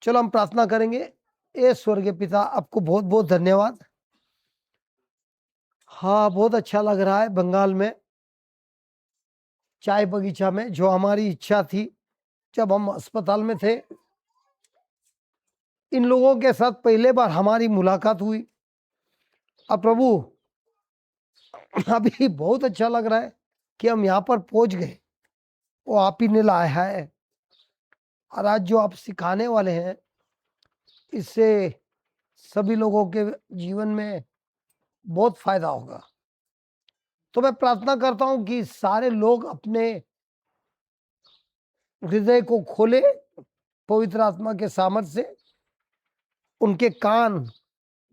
चलो हम प्रार्थना करेंगे। ए स्वर्गीय पिता, आपको बहुत बहुत धन्यवाद। हाँ, बहुत अच्छा लग रहा है बंगाल में चाय बगीचा में। जो हमारी इच्छा थी जब हम अस्पताल में थे, इन लोगों के साथ पहले बार हमारी मुलाकात हुई। अब प्रभु, अभी बहुत अच्छा लग रहा है कि हम यहाँ पर पहुंच गए। वो आप ही ने लाया है, और आज जो आप सिखाने वाले हैं, इससे सभी लोगों के जीवन में बहुत फायदा होगा। तो मैं प्रार्थना करता हूं कि सारे लोग अपने हृदय को खोले पवित्र आत्मा के सामर्थ्य से, उनके कान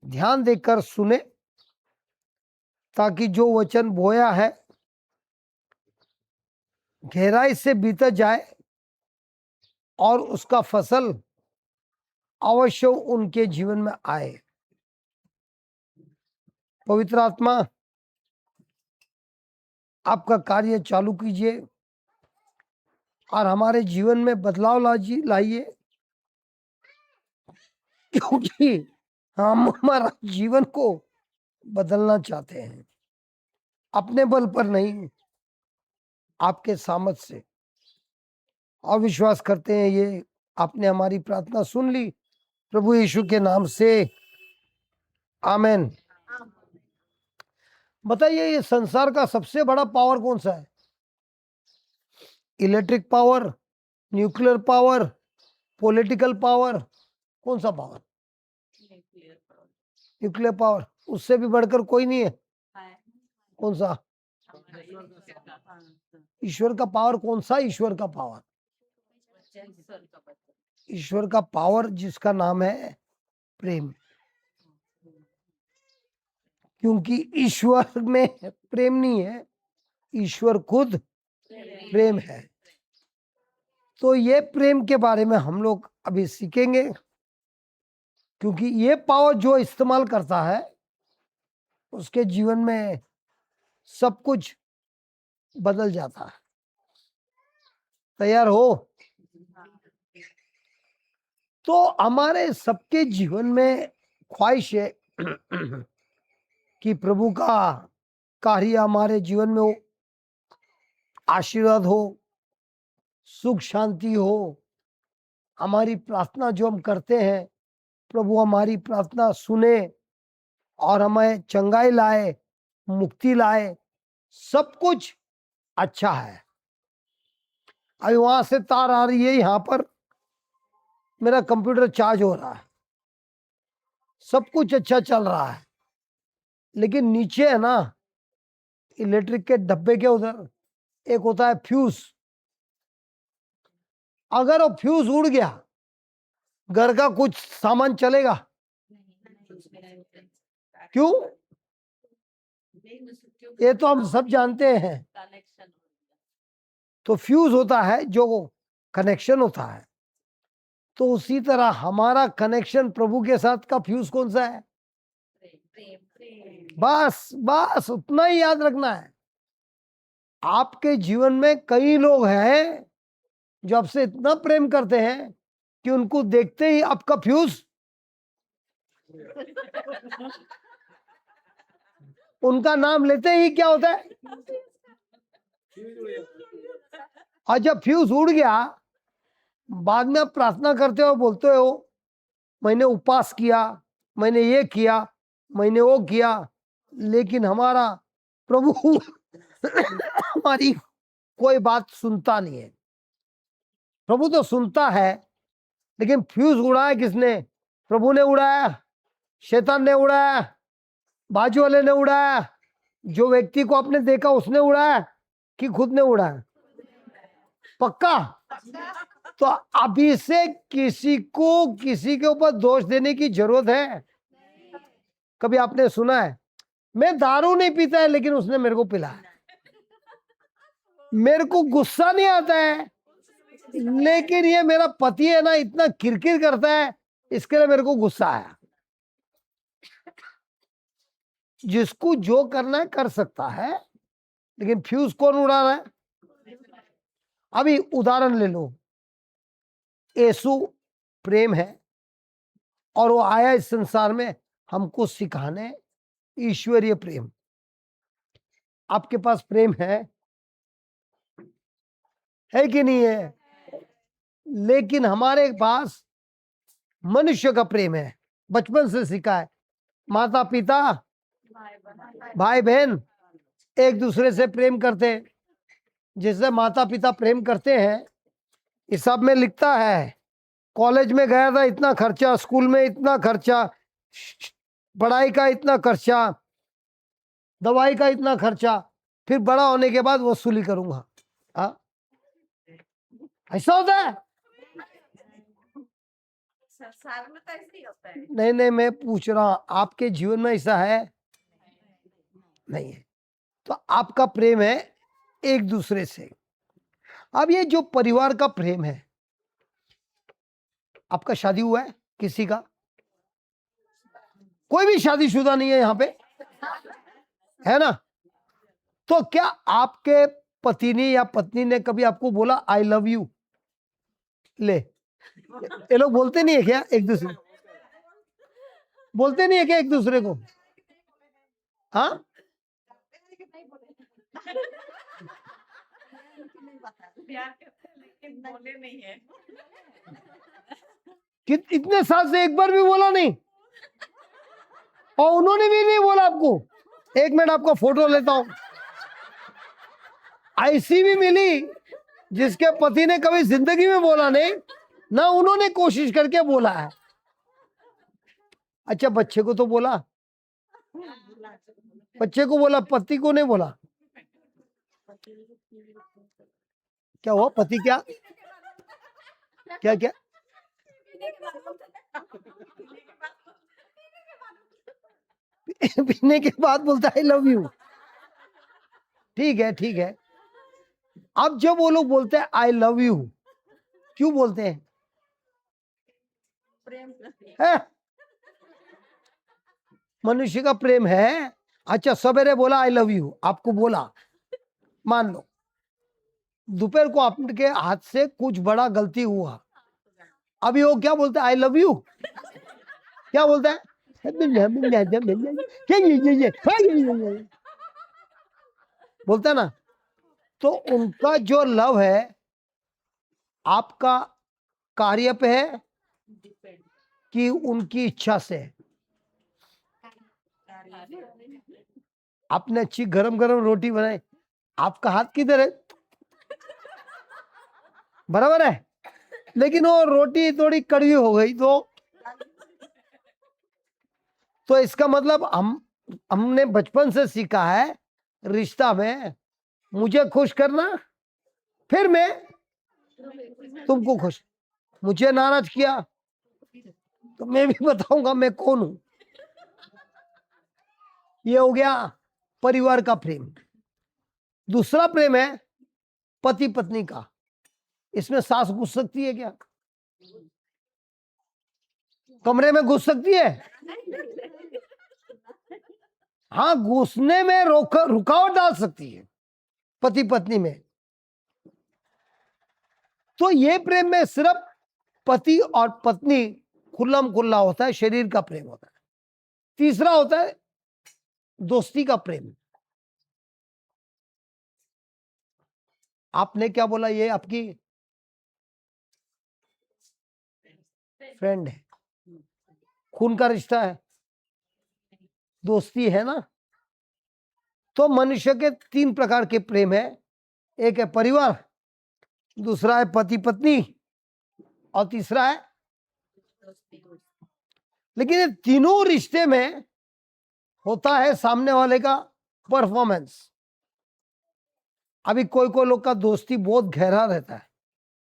ध्यान देकर सुने, ताकि जो वचन बोया है गहराई से भीतर जाए और उसका फसल अवश्य उनके जीवन में आए। पवित्र आत्मा, आपका कार्य चालू कीजिए और हमारे जीवन में बदलाव लाइए, क्योंकि हम हमारा जीवन को बदलना चाहते हैं, अपने बल पर नहीं, आपके सामर्थ से। और विश्वास करते हैं ये आपने हमारी प्रार्थना सुन ली, प्रभु यीशु के नाम से, आमेन। बताइए, ये संसार का सबसे बड़ा पावर कौन सा है? Electric power, nuclear power, political power? कौन सा पावर? Nuclear power. उससे भी बढ़कर कोई नहीं है? कौन सा? ईश्वर का पावर। कौन सा ईश्वर का पावर? ईश्वर का पावर जिसका नाम है प्रेम। क्योंकि ईश्वर में प्रेम नहीं है, ईश्वर खुद प्रेम है। तो ये प्रेम के बारे में हम लोग अभी सीखेंगे, क्योंकि ये पावर जो इस्तेमाल करता है उसके जीवन में सब कुछ बदल जाता है। तैयार हो? तो हमारे सबके जीवन में ख्वाहिश है कि प्रभु का कार्य हमारे जीवन में हो, आशीर्वाद हो, सुख शांति हो। हमारी प्रार्थना जो हम करते हैं, प्रभु हमारी प्रार्थना सुने और हमें चंगाई लाए, मुक्ति लाए, सब कुछ अच्छा है। अभी वहां से तार आ रही है, यहाँ पर मेरा कंप्यूटर चार्ज हो रहा है, सब कुछ अच्छा चल रहा है। लेकिन नीचे है ना, इलेक्ट्रिक के डब्बे के उधर एक होता है फ्यूज। अगर वो फ्यूज उड़ गया, घर का कुछ सामान चलेगा? क्यों? ये तो हम सब जानते हैं। तो फ्यूज होता है जो कनेक्शन होता है। तो उसी तरह हमारा कनेक्शन प्रभु के साथ का फ्यूज कौन सा है? बस बस उतना ही याद रखना है। आपके जीवन में कई लोग हैं जो आपसे इतना प्रेम करते हैं कि उनको देखते ही आपका फ्यूज उनका नाम लेते ही क्या होता है? और जब फ्यूज उड़ गया, बाद में आप प्रार्थना करते हो, बोलते हो मैंने उपवास किया, मैंने ये किया, मैंने वो किया, लेकिन हमारा प्रभु हमारी कोई बात सुनता नहीं है। प्रभु तो सुनता है, लेकिन फ्यूज उड़ाया किसने? प्रभु ने उड़ाया, शैतान ने उड़ाया, बाजू वाले ने उड़ाया, जो व्यक्ति को आपने देखा उसने उड़ाया कि खुद ने उड़ाया? पक्का? तो अभी से किसी को किसी के ऊपर दोष देने की जरूरत है? कभी आपने सुना है मैं दारू नहीं पीता है लेकिन उसने मेरे को पिलाया, मेरे को गुस्सा नहीं आता है, लेकिन ये मेरा पति है ना इतना किरकिर करता है, इसके लिए मेरे को गुस्सा आया? जिसको जो करना है कर सकता है, लेकिन फ्यूज कौन उड़ा रहा है? अभी उदाहरण ले लो, यीशु प्रेम है और वो आया इस संसार में हमको सिखाने, ईश्वरीय प्रेम। आपके पास प्रेम है कि नहीं है? लेकिन हमारे पास मनुष्य का प्रेम है, बचपन से सीखा है। माता पिता, भाई बहन एक दूसरे से प्रेम करते हैं। जिससे माता पिता प्रेम करते हैं, हिसाब में लिखता है, कॉलेज में गया था इतना खर्चा, स्कूल में इतना खर्चा, पढ़ाई का इतना खर्चा, दवाई का इतना खर्चा, फिर बड़ा होने के बाद वसूली करूंगा। हाँ, ऐसा होता है? संसार में तो ऐसे ही होता है। नहीं, मैं पूछ रहा हूं आपके जीवन में ऐसा है? नहीं है। तो आपका प्रेम है एक दूसरे से। अब ये जो परिवार का प्रेम है, आपका शादी हुआ है किसी का? कोई भी शादीशुदा नहीं है यहाँ पे, है ना? तो क्या आपके पति ने या पत्नी ने कभी आपको बोला आई लव यू? ले, ये लोग बोलते नहीं है क्या एक दूसरे? बोलते नहीं है क्या एक दूसरे को? हाँ, प्यार करते हैं लेकिन बोले नहीं है। कि इतने साल से एक बार भी बोला नहीं? और उन्होंने भी नहीं बोला आपको? एक मिनट आपका फोटो लेता हूं। ऐसी भी मिली जिसके पति ने कभी जिंदगी में बोला नहीं, ना उन्होंने कोशिश करके बोला है। अच्छा, बच्चे को तो बोला, बच्चे को बोला, पति को नहीं बोला। क्या हुआ? पति क्या क्या क्या? पीने के बाद बोलता है आई लव यू। ठीक है, ठीक है। अब जब वो लोग बोलते हैं आई लव यू, क्यों बोलते हैं? प्रेम है? मनुष्य का प्रेम है। अच्छा, सवेरे बोला आई लव यू, आपको बोला, मान लो दोपहर को आपके हाथ से कुछ बड़ा गलती हुआ, अभी वो क्या बोलता है? I love you. क्या बोलता है? बोलता है ना? तो उनका जो लव है आपका कार्य पे है कि उनकी इच्छा से है? आपने अच्छी गरम गरम रोटी बनाई, आपका हाथ किधर है? बराबर है, लेकिन वो रोटी थोड़ी कड़वी हो गई तो इसका मतलब हमने बचपन से सीखा है रिश्ता में मुझे खुश करना, फिर मैं तुमको खुश। मुझे नाराज किया तो मैं भी बताऊंगा मैं कौन हूं। ये हो गया परिवार का प्रेम। दूसरा प्रेम है पति पत्नी का। इसमें सास घुस सकती है क्या? कमरे में घुस सकती है? हाँ, घुसने में रुकावट डाल सकती है पति पत्नी में। तो ये प्रेम में सिर्फ पति और पत्नी खुल्लम खुल्ला होता है, शरीर का प्रेम होता है। तीसरा होता है दोस्ती का प्रेम। आपने क्या बोला? ये आपकी फ्रेंड है, खून का रिश्ता है, दोस्ती है ना? तो मनुष्य के तीन प्रकार के प्रेम है। एक है परिवार, दूसरा है पति पत्नी, और तीसरा है, लेकिन ये तीनों रिश्ते में होता है सामने वाले का परफॉर्मेंस। अभी कोई कोई लोग का दोस्ती बहुत गहरा रहता है,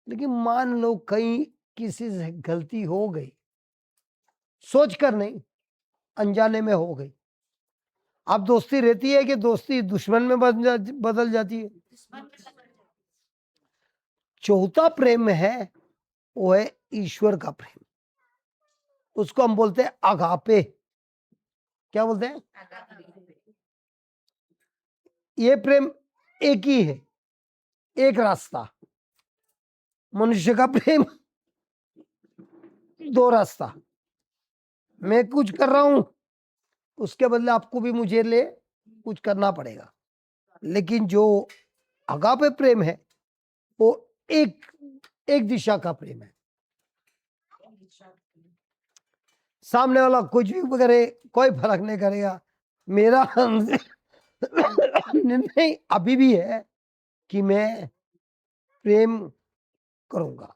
लेकिन मान लो कहीं किसी से गलती हो गई, सोचकर नहीं, अनजाने में हो गई, अब दोस्ती रहती है कि दोस्ती दुश्मन में बदल जाती है? चौथा प्रेम है, वो है ईश्वर का प्रेम। उसको हम बोलते हैं अगापे। क्या बोलते हैं? ये प्रेम एक ही है, एक रास्ता। मनुष्य का प्रेम दो रास्ता, मैं कुछ कर रहा हूं, उसके बदले आपको भी मुझे ले कुछ करना पड़ेगा। लेकिन जो अगापे प्रेम है वो एक एक दिशा का प्रेम है। सामने वाला कुछ भी करे कोई फर्क नहीं करेगा, मेरा निर्णय अभी भी है कि मैं प्रेम करूंगा।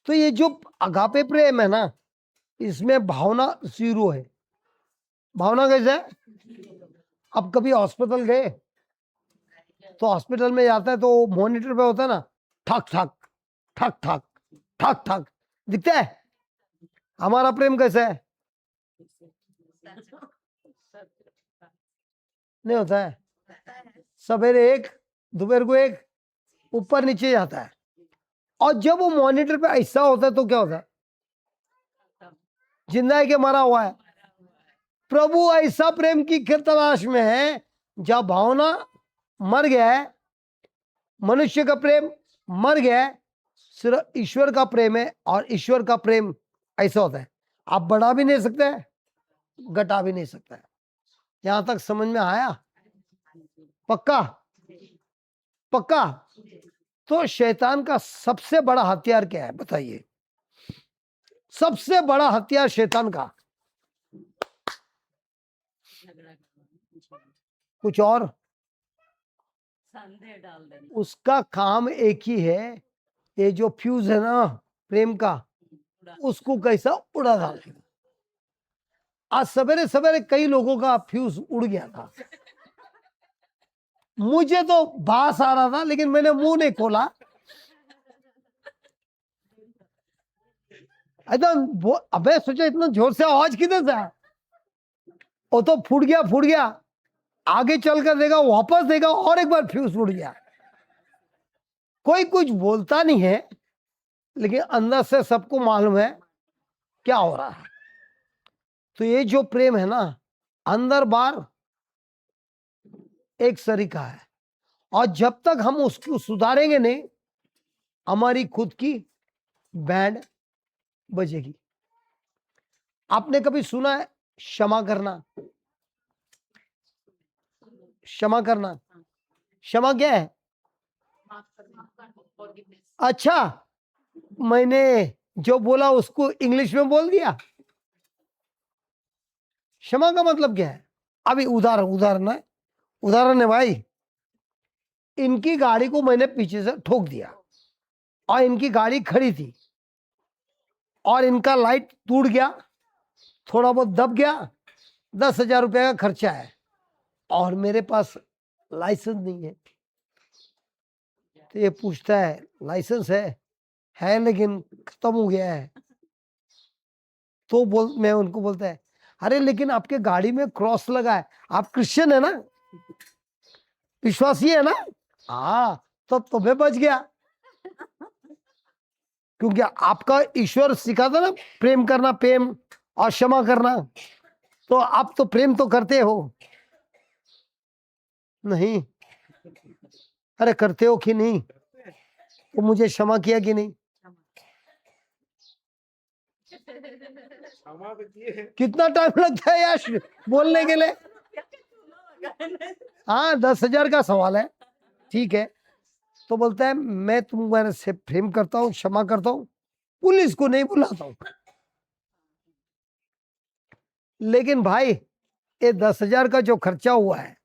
तो ये जो अगापे प्रेम है ना, इसमें भावना जीरो है। भावना कैसे है? अब कभी हॉस्पिटल गए तो हॉस्पिटल में जाता है तो मॉनिटर पे होता है ना, ठक ठक ठक ठक ठक ठक दिखता है। हमारा प्रेम कैसा है? नहीं होता है। सवेरे एक, दोपहर को एक, ऊपर नीचे जाता है। और जब वो मॉनिटर पे ऐसा होता है तो क्या होता है? जिंदा है कि मरा हुआ है? प्रभु ऐसा प्रेम की तलाश में है जब भावना मर गया है, मनुष्य का प्रेम मर गया है, सिर्फ ईश्वर का प्रेम है। और ईश्वर का प्रेम ऐसा होता है, आप बढ़ा भी नहीं सकते, घटा भी नहीं सकता है। यहां तक समझ में आया? पक्का? पक्का? तो शैतान का सबसे बड़ा हथियार क्या है बताइए? सबसे बड़ा हथियार शैतान का कुछ और? संदेह डाल देना। उसका काम एक ही है, ये जो फ्यूज है ना प्रेम का, उसको कैसा उड़ा डालेगा। आज सवेरे सवेरे कई लोगों का फ्यूज उड़ गया था। मुझे तो बास आ रहा था लेकिन मैंने मुंह नहीं खोला। वो अबे सोचा इतना जोर से आवाज किधर से आया? वो तो फूट गया, आगे चल कर देगा, वापस देगा और एक बार फ्यूज उड़ गया। कोई कुछ बोलता नहीं है लेकिन अंदर से सबको मालूम है क्या हो रहा है। तो ये जो प्रेम है ना, अंदर बाहर एक सरीका है। और जब तक हम उसको सुधारेंगे नहीं, हमारी खुद की बैंड बजेगी। आपने कभी सुना है क्षमा करना? क्षमा करना, क्षमा क्या है? अच्छा, मैंने जो बोला उसको इंग्लिश में बोल दिया। क्षमा का मतलब क्या है? अभी उदाहरण है भाई। इनकी गाड़ी को मैंने पीछे से ठोक दिया और इनकी गाड़ी खड़ी थी और इनका लाइट टूट गया, थोड़ा बहुत दब गया, 10,000 रुपए का खर्चा है और मेरे पास लाइसेंस नहीं है। तो ये पूछता है लाइसेंस है लेकिन खत्म हो गया है। तो मैं उनको बोलता है, अरे लेकिन आपके गाड़ी में क्रॉस लगा है, आप क्रिश्चियन है ना, विश्वासी है ना? हाँ, तो तुम्हें बच गया, क्योंकि आपका ईश्वर सिखाता ना प्रेम करना, प्रेम और क्षमा करना। तो आप तो प्रेम तो करते हो नहीं? अरे करते हो कि नहीं? तो मुझे क्षमा किया कि नहीं? कितना टाइम लगता है यार बोलने के लिए? हाँ, 10,000 का सवाल है, ठीक है। तो बोलता है मैं तुम्हारे से प्रेम करता हूँ, क्षमा करता हूँ, पुलिस को नहीं बुलाता हूँ। लेकिन भाई ये 10,000 का जो खर्चा हुआ है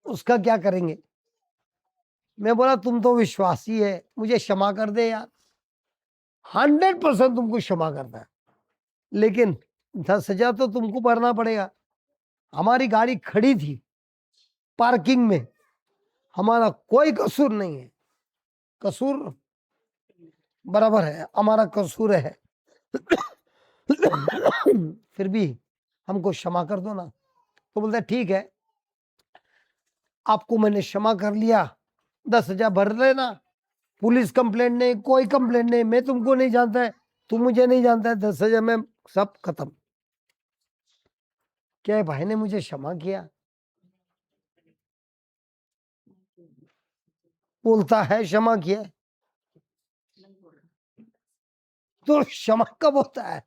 उसका क्या करेंगे? मैं बोला तुम तो विश्वासी है, मुझे क्षमा कर दे यार। 100% तुमको क्षमा करता है, लेकिन 10,000 तो तुमको भरना पड़ेगा। हमारी गाड़ी खड़ी थी पार्किंग में, हमारा कोई कसूर नहीं है, कसूर बराबर है, हमारा कसूर है। फिर भी हमको क्षमा कर दो ना। तो बोलता है ठीक है, आपको मैंने क्षमा कर लिया, 10,000 भर लेना, पुलिस कंप्लेंट नहीं, कोई कंप्लेंट नहीं, मैं तुमको नहीं जानता है, तुम मुझे नहीं जानता है, 10,000 में सब खत्म। क्या है, भाई ने मुझे क्षमा किया, बोलता है क्षमा किया। तो क्षमा कब होता है?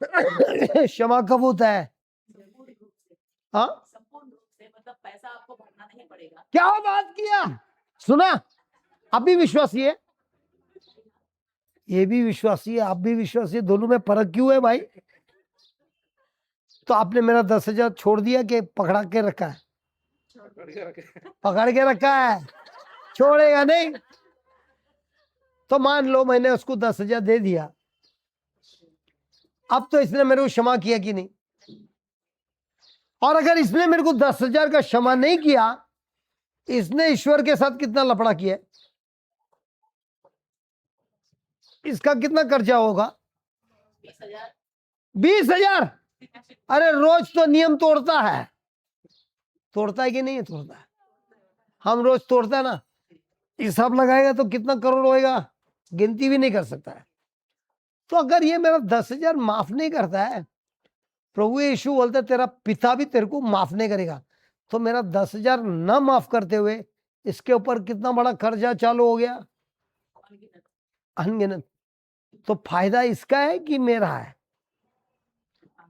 क्षमा कब होता है? संपूर्ण रूप से, हाँ, संपूर्ण रूप से मतलब पैसा आपको भरना नहीं पड़ेगा। क्या बात किया, सुना? आप भी विश्वासी है, ये भी विश्वासी है, आप भी विश्वासी है, दोनों में फर्क क्यों है भाई? तो आपने मेरा 10,000 छोड़ दिया कि पकड़ा के रखा है? पकड़ के रखा है, छोड़ेगा नहीं। तो मान लो मैंने उसको 10,000 दे दिया, अब तो इसने मेरे को क्षमा किया कि नहीं? और अगर इसने मेरे को 10,000 का क्षमा नहीं किया, इसने ईश्वर के साथ कितना लफड़ा किया? इसका कितना कर्जा होगा? 20,000। 20,000। अरे रोज तो नियम तोड़ता है, तोड़ता है कि नहीं तोड़ता है? हम रोज तोड़ता है ना, हिसाब लगाएगा तो कितना करोड़ होएगा, गिनती भी नहीं कर सकता है। तो अगर ये मेरा 10,000 माफ नहीं करता है, प्रभु यीशु बोलते तेरा पिता भी तेरे को माफ नहीं करेगा, तो मेरा 10,000 न माफ करते हुए इसके ऊपर कितना बड़ा कर्जा चालू हो गया, अनगिनत। तो फायदा इसका है कि मेरा है?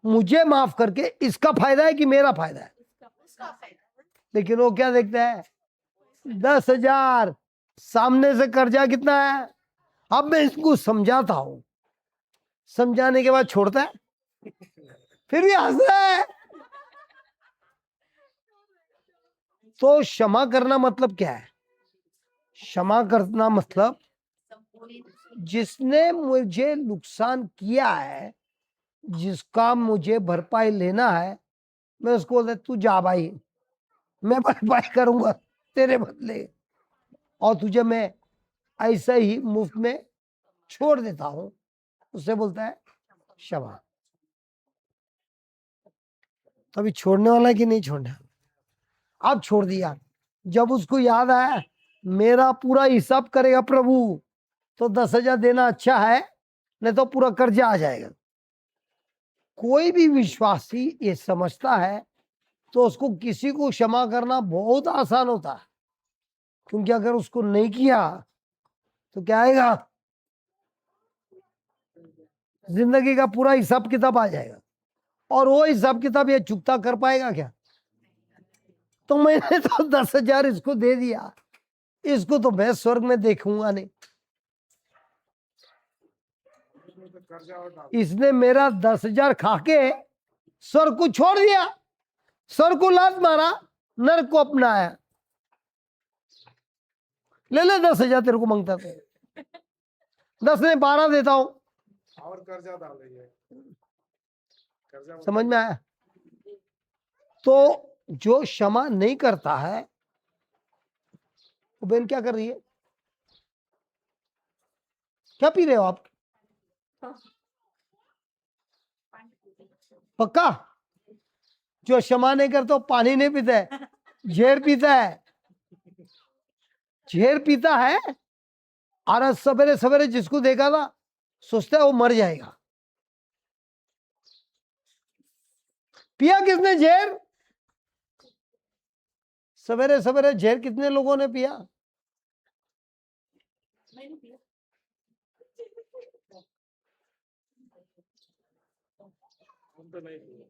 मुझे माफ करके इसका फायदा है कि मेरा फायदा है? उसका फायदा। लेकिन वो क्या देखता है? 10,000, सामने से कर्जा कितना है। अब मैं इसको समझाता हूं, समझाने के बाद छोड़ता है, फिर भी हंस रहा है। तो क्षमा करना मतलब क्या है? क्षमा करना मतलब जिसने मुझे नुकसान किया है, जिसका मुझे भरपाई लेना है, मैं उसको बोलता तू जा भाई, मैं भरपाई करूंगा तेरे बदले, और तुझे मैं ऐसा ही मुफ्त में छोड़ देता हूं, उससे बोलता है क्षमा। तो अभी छोड़ने वाला है कि नहीं छोड़ने वाला? अब छोड़ दिया, जब उसको याद आया मेरा पूरा हिसाब करेगा प्रभु, तो 10,000 देना अच्छा है, नहीं तो पूरा कर्जा आ जाएगा। कोई भी विश्वासी ये समझता है तो उसको किसी को क्षमा करना बहुत आसान होता है, क्योंकि अगर उसको नहीं किया तो क्या आएगा? जिंदगी का पूरा हिसाब किताब आ जाएगा, और वो हिसाब किताब ये चुकता कर पाएगा क्या? तो मैंने तो 10,000 इसको दे दिया, इसको तो मैं स्वर्ग में देखूंगा नहीं। इसने मेरा 10,000 खाके स्वर्ग को छोड़ दिया, स्वर्ग को लात मारा, नरक को अपनाया। ले ले 10,000 तेरे को मांगता था, 10 ने 12 देता हूं, और कर्जा डाल रही है, कर्जा समझ में आया? तो जो क्षमा नहीं करता है, वो बहन क्या कर रही है? क्या पी रहे हो आप? पक्का? जो क्षमा नहीं करता वो पानी नहीं पीता है, झेर पीता है, झेर पीता है। और आज सवेरे सवेरे जिसको देखा था सोचता है वो मर जाएगा। पिया किसने झेर? सवेरे सवेरे झेर कितने लोगों ने पिया? मैंने दिया। हम तो नहीं दिए।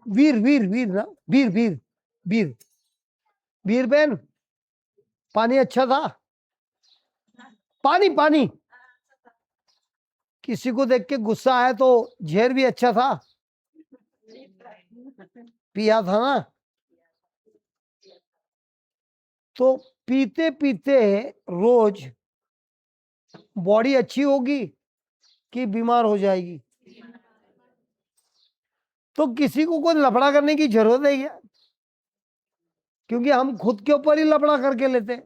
वीर वीर वीर ना, वीर वीर वीर वीर बहन, पानी अच्छा था? पानी पानी किसी को देख के गुस्सा आया तो झेर भी अच्छा था? पिया था ना? तो पीते पीते रोज बॉडी अच्छी होगी कि बीमार हो जाएगी? तो किसी को कोई लफड़ा करने की जरूरत है क्या? क्योंकि हम खुद के ऊपर ही लफड़ा करके लेते हैं।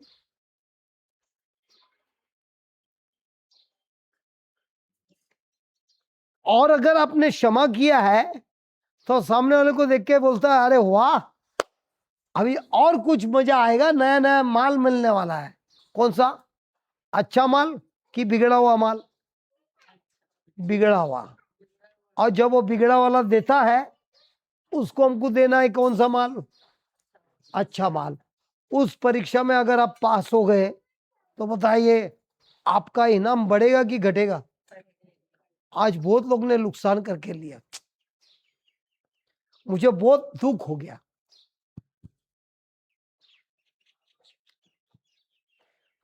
और अगर आपने क्षमा किया है तो सामने वाले को देख के बोलता है अरे वाह, अभी और कुछ मजा आएगा, नया नया माल मिलने वाला है। कौन सा? अच्छा माल कि बिगड़ा हुआ माल? बिगड़ा हुआ। और जब वो बिगड़ा वाला देता है उसको हमको देना है कौन सा माल? अच्छा माल। उस परीक्षा में अगर आप पास हो गए तो बताइए आपका इनाम बढ़ेगा कि घटेगा? आज बहुत लोग ने नुकसान करके लिया, मुझे बहुत दुख हो गया।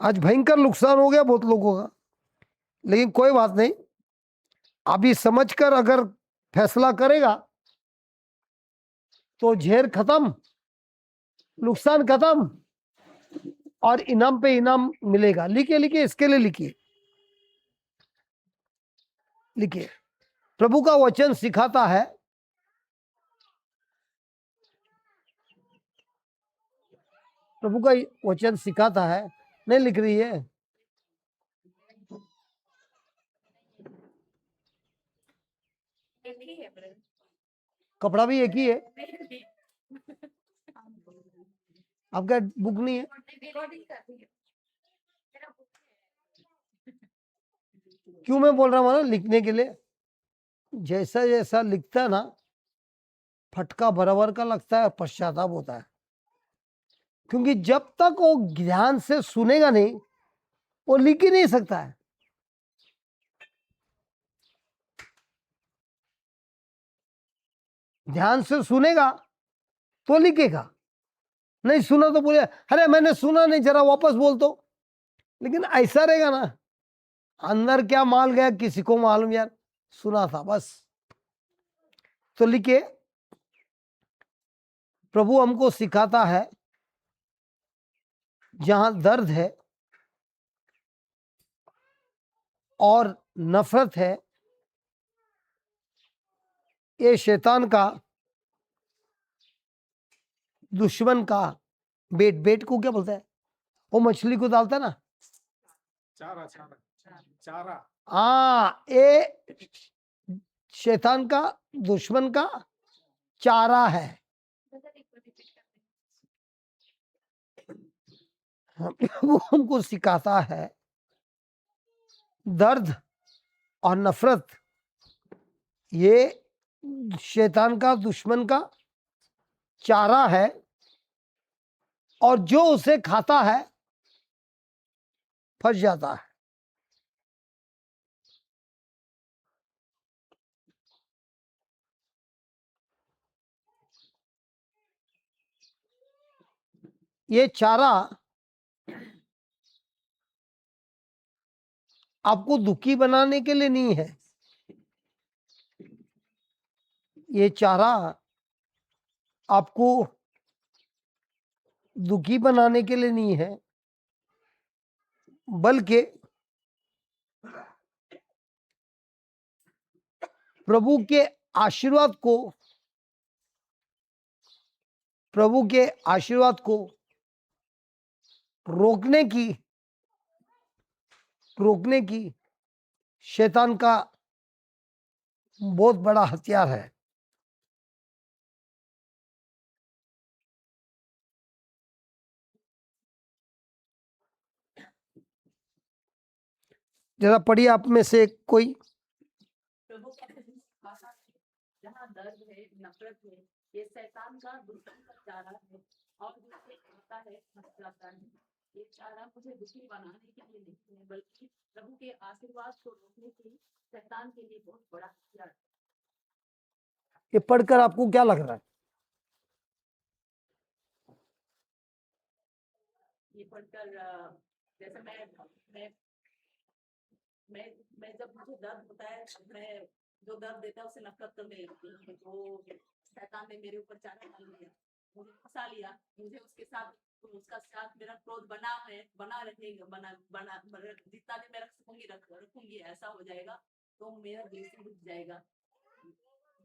आज भयंकर नुकसान हो गया बहुत लोगों का, लेकिन कोई बात नहीं, अभी समझकर अगर फैसला करेगा तो झेर खत्म, नुकसान खत्म और इनाम पे इनाम मिलेगा। लिखिए लिखिए, इसके लिए लिखिए, लिखिए। प्रभु का वचन सिखाता है, प्रभु का वचन सिखाता है। नहीं लिख रही है? एक ही है ब्रदर। कपड़ा भी एक ही है? नहीं, आपका बुक नहीं है? रिकॉर्डिंग कर रही है। मेरा book है। क्यों मैं बोल रहा हूँ ना, लिखने के लिए। जैसा जैसा लिखता है ना, फटका बराबर का लगता है, पश्चाताप होता है। क्योंकि जब तक वो ध्यान से सुनेगा नहीं, वो लिख ही नहीं सकता है। ध्यान से सुनेगा तो लिखेगा, नहीं सुना तो बोले अरे मैंने सुना नहीं, जरा वापस बोल दो। लेकिन ऐसा रहेगा ना, अंदर क्या माल गया किसी को मालूम यार, सुना था बस। तो लिखिए, प्रभु हमको सिखाता है जहां दर्द है और नफरत है, ये शैतान का, दुश्मन का बेट। बेट को क्या बोलता है? वो मछली को डालता है ना। चारा चारा चारा। ये शैतान का, दुश्मन का चारा है। ब्रदर एक बार रिपीट कर वो हमको सिखाता है दर्द और नफरत ये शैतान का, दुश्मन का चारा है, और जो उसे खाता है फंस जाता है। ये चारा आपको दुखी बनाने के लिए नहीं है, ये चारा आपको दुखी बनाने के लिए नहीं है, बल्कि प्रभु के आशीर्वाद को, प्रभु के आशीर्वाद को रोकने की शैतान का बहुत बड़ा हथियार है। जरा पढ़िए आप में से कोई। प्रभु का भाषा है, जहाँ दर्द है, नफरत है, ये शैतान का, दुश्मन का चारा है, और जिससे खाता है फंस जाता है। ये चारा मुझे दुखी बनाने के लिए नहीं है, बल्कि प्रभु के आशीर्वाद को रोकने के लिए शैतान के लिए बहुत बड़ा हथियार है। ये पढ़कर आपको क्या लग रहा है? ये पढ़कर जैसे मैं मैं जब मुझे दर्द होता है, तब मैं जो दर्द देता है उसे नफरत करने लगती हूँ। तो शैतान ने मेरे ऊपर चारा डाल दिया, मुझे फंसा लिया, मुझे उसके साथ, उसका साथ मेरा क्रोध बना है, बना रहेगा, जितना दिन मैं रख सकूंगी रखूंगी, ऐसा हो जाएगा तो मेरा ब्लेसिंग रुक जाएगा।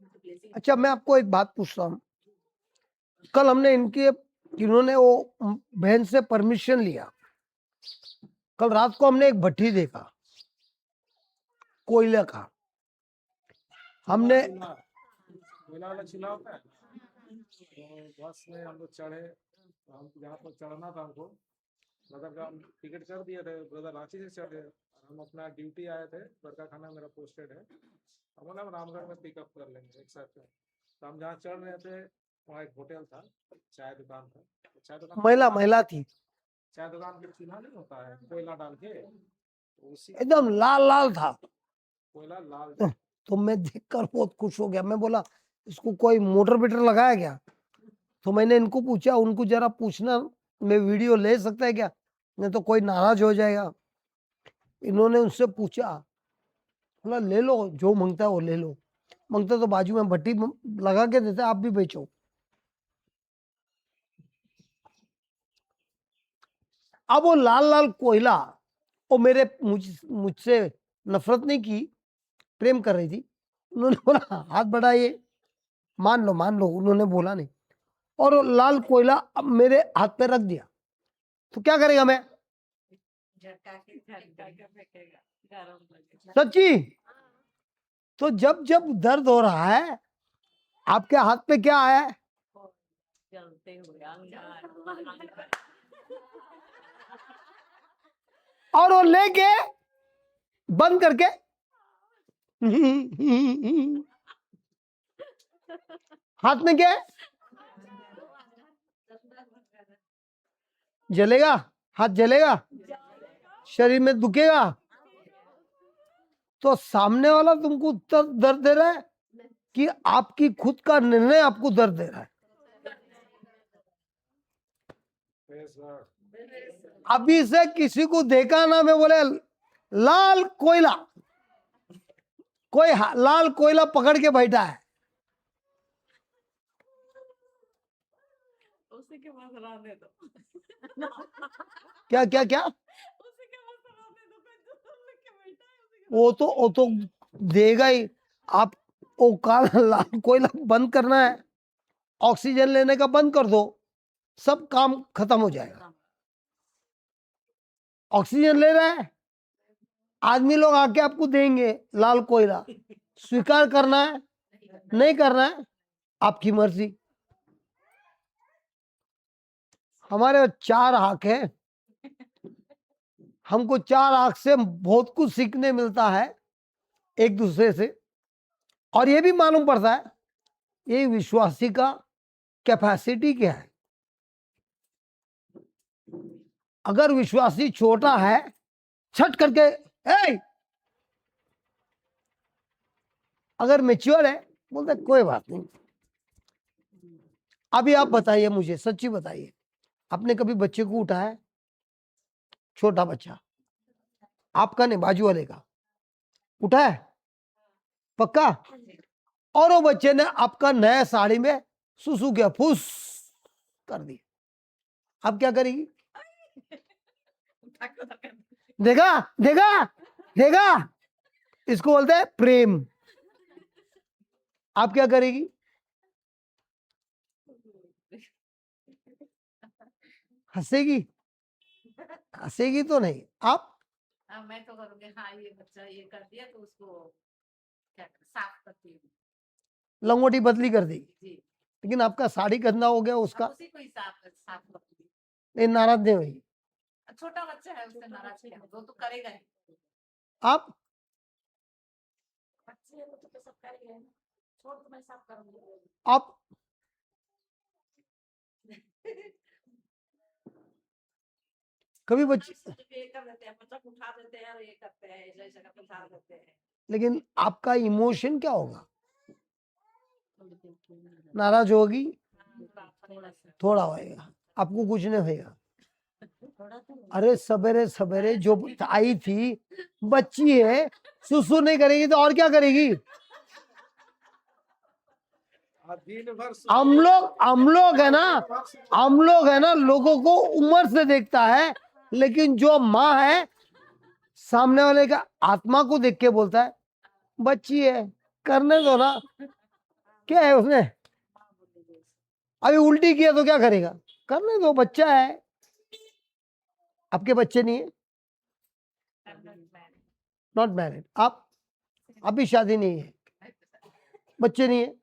मुझे ब्लेसिंग। अच्छा, मैं आपको एक बात पूछता हूँ। कल हमने इन्होंने वो बहन से परमिशन लिया, कल रात को हमने एक भट्टी देखा कोयले का। हमने कोयला वाला चूल्हा होता है, तो बस में हम लोग चढ़े, हम जहाँ पर चढ़ना था हमको, ब्रदर का हम टिकट कर दिए थे, ब्रदर रांची से चढ़े, हम अपना ड्यूटी आए थे, बड़का खाना मेरा पोस्टेड है, हम बोला रामगढ़ में पिकअप कर लेंगे एक साथ में। तो हम जहाँ चढ़ रहे थे वहाँ एक होटल था, चाय दुकान था, चाय दुकान महिला थी। चाय दुकान पे चूल्हा नहीं होता है कोयला डाल के, उसी एकदम लाल लाल था। कोयला लाल। तो मैं देखकर बहुत खुश हो गया। मैं बोला इसको कोई मोटर बीटर लगाया क्या? तो मैंने इनको पूछा, उनको जरा पूछना मैं वीडियो ले सकता है क्या, नहीं तो कोई नाराज हो जाएगा। इन्होंने उनसे पूछा, बोला ले लो, जो मांगता है वो ले लो। मांगता तो बाजू में भट्टी लगा के देते, आप भी बेचो। अब वो लाल लाल कोयला, वो मुझसे नफरत नहीं की, प्रेम कर रही थी। उन्होंने बोला हाथ बढ़ाइए, मान लो, उन्होंने बोला नहीं। और वो लाल कोयला अब मेरे हाथ पे रख दिया, तो क्या करेगा मैं? झटका के फेंकेगा, गरम लगेगा। सच्ची। तो जब जब दर्द हो रहा है, आपके हाथ पे क्या है? जलते हुए अंगार। और वो लेके बंद करके हाथ में क्या है? जलेगा, हाथ जलेगा, शरीर में दुखेगा। तो सामने वाला तुमको दर्द दे रहा है कि आपकी खुद का निर्णय आपको दर्द दे रहा है? अभी से किसी को देखा ना, मैं बोले लाल कोयला, कोई लाल कोयला पकड़ के बैठा है, उसी के पास रहने दो। क्या क्या क्या? उसी के पास रहने दो, कोई दूसरा लेके बैठा है उसी के वो तो देगा ही। आप वो काला लाल कोयला बंद करना है, ऑक्सीजन लेने का बंद कर दो, सब काम खत्म हो जाएगा। पास। ऑक्सीजन ले रहा है, आदमी लोग आके आपको देंगे लाल कोयला, स्वीकार करना है नहीं करना है आपकी मर्जी। हमारे 4 आंख है, हमको 4 आंख से बहुत कुछ सीखने मिलता है एक दूसरे से। और ये भी मालूम पड़ता है ये विश्वासी का कैपेसिटी क्या है। अगर विश्वासी छोटा है, छट करके ए! अगर मैच्योर है, बोलते कोई बात नहीं। अभी आप बताइए, मुझे सच्ची बताइए, आपने कभी बच्चे को उठाया? छोटा बच्चा, आपका नहीं, बाजू वाले का उठाया? पक्का? और वो बच्चे ने आपका नया साड़ी में सुसु किया, फूस कर दिया, आप क्या करेगी? देखा देखा देखा, इसको बोलते हैं प्रेम। आप क्या करेगी? हंसेगी? हंसेगी तो नहीं। आप? हाँ, मैं तो करूँगी, हाँ ये बच्चा ये कर दिया तो उसको क्या साफ करती हूँ लंगोटी बदली कर देगी। जी। लेकिन आपका साड़ी गंदा हो गया, उसका अब उसी को ही साफ करती हूँ। नहीं, नाराज नहीं हुई? छोटा बच्चा है, उससे नाराज क्या, वो तो करेगा ही। आप? बच्चे हैं, वो तो सब करेंगे ना। छोड़ तो मैं साफ करूँगी। आप? कभी बच्चे, ये कर देते हैं, बच्चा को उठा देते हैं और ये करते हैं, ऐसा ऐसा करके उठा देते हैं। लेकिन आपका इमोशन क्या होगा? नाराज होगी? थोड़ा सा थोड़ा होएगा, आपको कुछ नहीं होएगा। अरे सवेरे सवेरे जो आई थी, बच्ची है, सुसु नहीं करेगी तो और क्या करेगी? दिन भर हम लोग है ना, लोगों को उम्र से देखता है, लेकिन जो माँ है सामने वाले का आत्मा को देख के बोलता है बच्ची है, करने दो ना, क्या है उसने? अभी उल्टी किया तो क्या करेगा? करने दो, बच्चा है। आपके बच्चे नहीं है? Not married? आप? अभी शादी नहीं है, बच्चे नहीं है?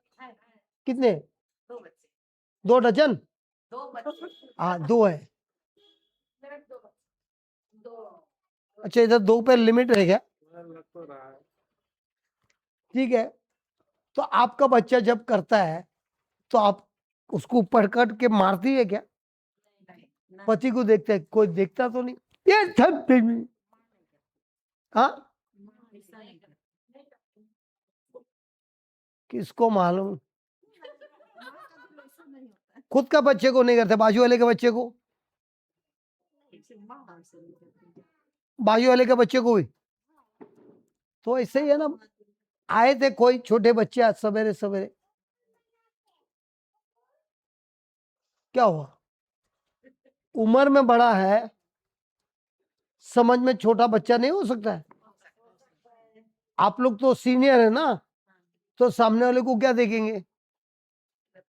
कितने? 2 बच्चे, 2 डजन? 2 बच्चे। हाँ, 2 है। मेरे 2 बच्चे, 2। अच्छा, इधर 2 पे लिमिट है क्या? लग तो रहा है। ठीक है। तो आपका बच्चा जब करता है तो आप उसको ऊपर कट के मारती है क्या? पति को देखते हैं, कोई देखता तो नहीं। ये सब हाँ, किसको मालूम, खुद का बच्चे को नहीं करते, बाजू वाले के बच्चे को, बाजू वाले के बच्चे को भी। तो ऐसे ही है ना, आए थे कोई छोटे बच्चे आज सवेरे सवेरे, क्या हुआ, उम्र में बड़ा है, समझ में छोटा बच्चा नहीं हो सकता है। आप लोग तो सीनियर है ना, तो सामने वाले को क्या देखेंगे,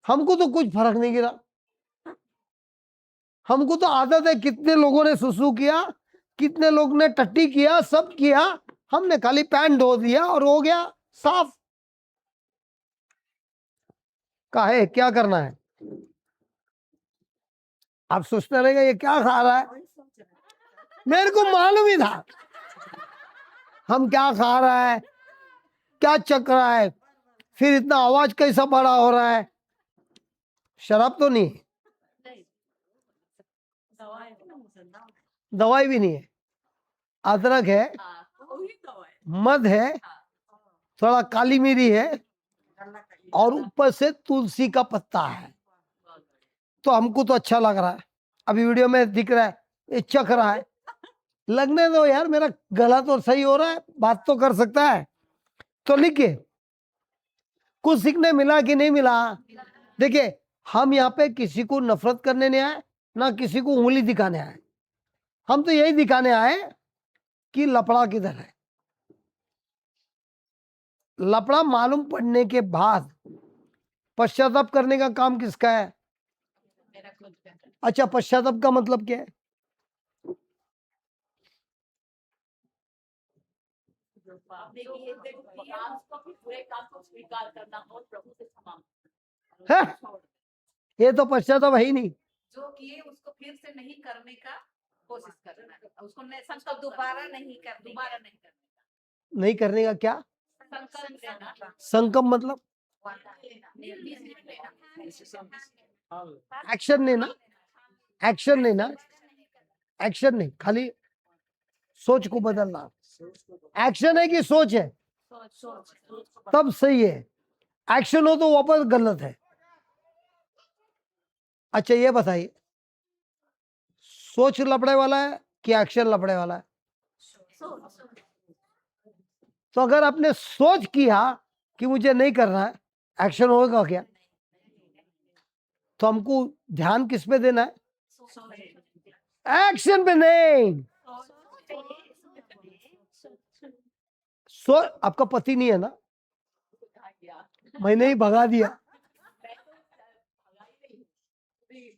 हमको तो कुछ फर्क नहीं गिरा, हमको तो आदत है, कितने लोगों ने सुसु किया, कितने लोग ने टट्टी किया, सब किया, हमने खाली पैंट धो दिया और हो गया साफ। काहे, क्या करना है, आप सोचते रहेगा ये क्या खा रहा है, मेरे को मालूम ही था हम क्या खा रहा है, क्या चक रहा है, फिर इतना आवाज कैसा बड़ा हो रहा है। शराब तो नहीं, दवाई भी नहीं है, अदरक है, मध है, थोड़ा काली मिरी है, और ऊपर से तुलसी का पत्ता है। तो हमको तो अच्छा लग रहा है, अभी वीडियो में दिख रहा है ये चख रहा है, लगने दो यार, मेरा गला तो सही हो रहा है, बात तो कर सकता है। तो लिखिए, कुछ सीखने मिला कि नहीं मिला। देखिए, हम यहाँ पे किसी को नफरत करने नहीं आए, ना किसी को उंगली दिखाने आए, हम तो यही दिखाने आए कि लफड़ा किधर है। लफड़ा मालूम पड़ने के बाद पश्चाताप करने का काम किसका है। अच्छा, पश्चाताप का मतलब क्या है। है? ये तो पश्चाताप है ही नहीं। जो किए उसको फिर से नहीं करने का कोशिश करना, उसको संकल्प दोबारा नहीं करने का, नहीं करने का क्या संकल्प लेना, संकल्प मतलब एक्शन नहीं ना, एक्शन नहीं ना, एक्शन नहीं, खाली सोच को बदलना। एक्शन है कि सोच है, तब सही है, एक्शन हो तो वापस गलत है। अच्छा ये बताइए, सोच लपड़े वाला है कि एक्शन लपड़े वाला है। तो अगर आपने सोच किया कि मुझे नहीं करना है, एक्शन होगा क्या। तो हमको ध्यान किस पे देना है, एक्शन पे नहीं। आपका पति नहीं है ना, मैंने ही भगा दिया।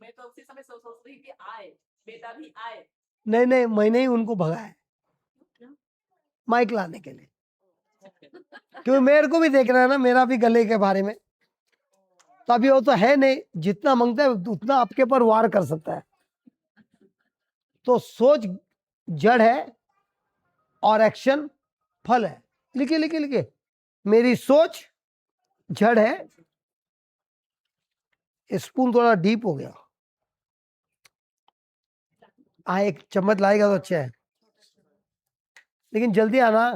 मैं तो उसी समय सोच रही कि आए बेटा भी आए। नहीं नहीं, मैंने ही उनको भगाया माइक लाने के लिए, क्योंकि मेरे को भी देखना है ना, मेरा भी गले के बारे में। तो अभी वो तो है नहीं, जितना मांगता है उतना आपके पर वार कर सकता है। तो सोच जड़ है और एक्शन फल है। लिखिए लिखिए लिखिए, मेरी सोच जड़ है। स्पून थोड़ा डीप हो गया, एक चम्मच लाएगा तो अच्छा है, लेकिन जल्दी आना,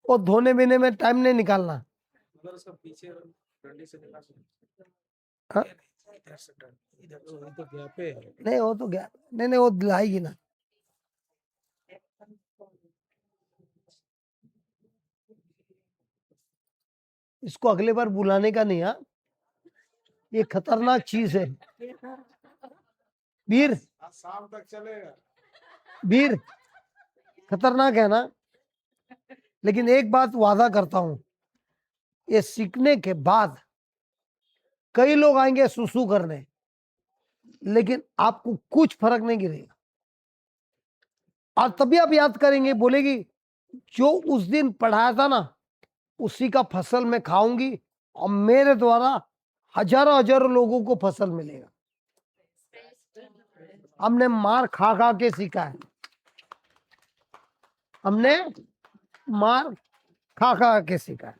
वो धोने बिने में टाइम नहीं निकालना। अगर उसका पीछे डंडे से निकाल हाँ? इधर से इधर तो गैप है। नहीं वो तो गया, नहीं नहीं वो दिलाएगी ना। इसको अगले बार बुलाने का नहीं। हाँ, ये खतरनाक चीज है वीर, आज शाम तक चलेगा। वीर खतरनाक है ना। लेकिन एक बात वादा करता हूं, ये सीखने के बाद कई लोग आएंगे सुसु करने, लेकिन आपको कुछ फर्क नहीं गिरेगा। और तभी आप याद करेंगे, बोलेगी जो उस दिन पढ़ाया था ना, उसी का फसल मैं खाऊंगी, और मेरे द्वारा हजारों हजारों लोगों को फसल मिलेगा। हमने मार खा खा के सीखा है, हमने मार खा खा के सीखा है।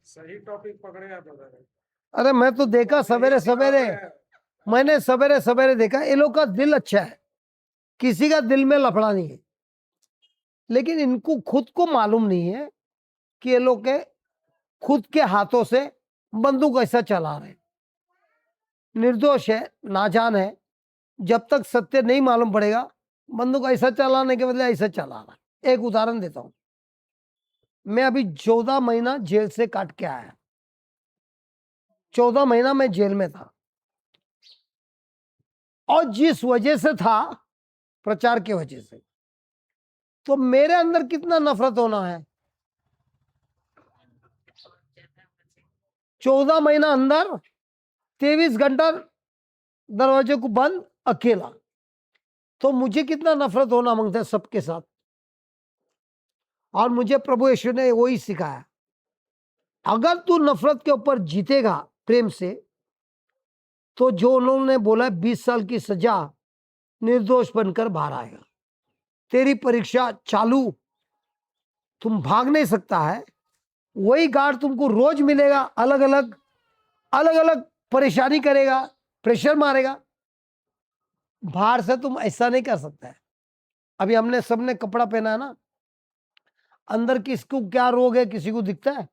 सही टॉपिक पकड़े आप ब्रदर। अरे मैं तो देखा सवेरे सवेरे, मैंने सवेरे सवेरे देखा, ये लोग का दिल अच्छा है, किसी का दिल में लफड़ा नहीं है, लेकिन इनको खुद को मालूम नहीं है कि ये लोग के खुद के हाथों से बंदूक ऐसा चला रहे हैं। निर्दोष है, नाजान है, जब तक सत्य नहीं मालूम पड़ेगा बंदूक ऐसा चलाने के बदले ऐसा चला रहा है। एक उदाहरण देता हूं, मैं अभी 14 महीना जेल से काट के आया, 14 महीना मैं जेल में था, और जिस वजह से था, प्रचार की वजह से, तो मेरे अंदर कितना नफरत होना है। 14 महीना अंदर, 23 घंटा दरवाजे को बंद, अकेला, तो मुझे कितना नफरत होना मांगता है सबके साथ। और मुझे प्रभु यीशु ने वही सिखाया, अगर तू नफरत के ऊपर जीतेगा प्रेम से, तो जो उन्होंने बोला 20 साल की सजा, निर्दोष बनकर बाहर आएगा। तेरी परीक्षा चालू, तुम भाग नहीं सकता है, वही गार्ड तुमको रोज मिलेगा, अलग अलग परेशानी करेगा, प्रेशर मारेगा। बाहर से तुम ऐसा नहीं कर सकता है। अभी हमने सबने कपड़ा पहना है ना, अंदर किसको क्या रोग है किसी को दिखता है,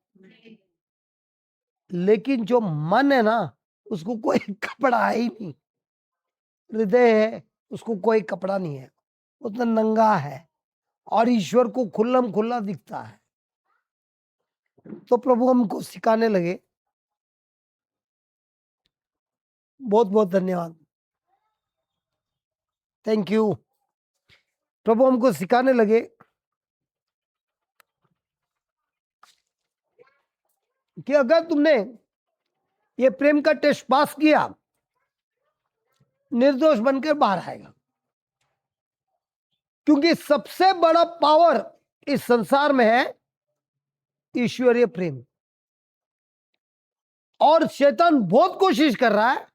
लेकिन जो मन है ना, उसको कोई कपड़ा है ही नहीं। हृदय है, उसको कोई कपड़ा नहीं है, उतना नंगा है, और ईश्वर को खुल्लम खुल्ला दिखता है। तो प्रभु हमको सिखाने लगे, बहुत बहुत धन्यवाद, थैंक यू। प्रभु हमको सिखाने लगे कि अगर तुमने ये प्रेम का टेस्ट पास किया, निर्दोष बनकर बाहर आएगा। क्योंकि सबसे बड़ा पावर इस संसार में है ईश्वरीय प्रेम, और शैतान बहुत कोशिश कर रहा है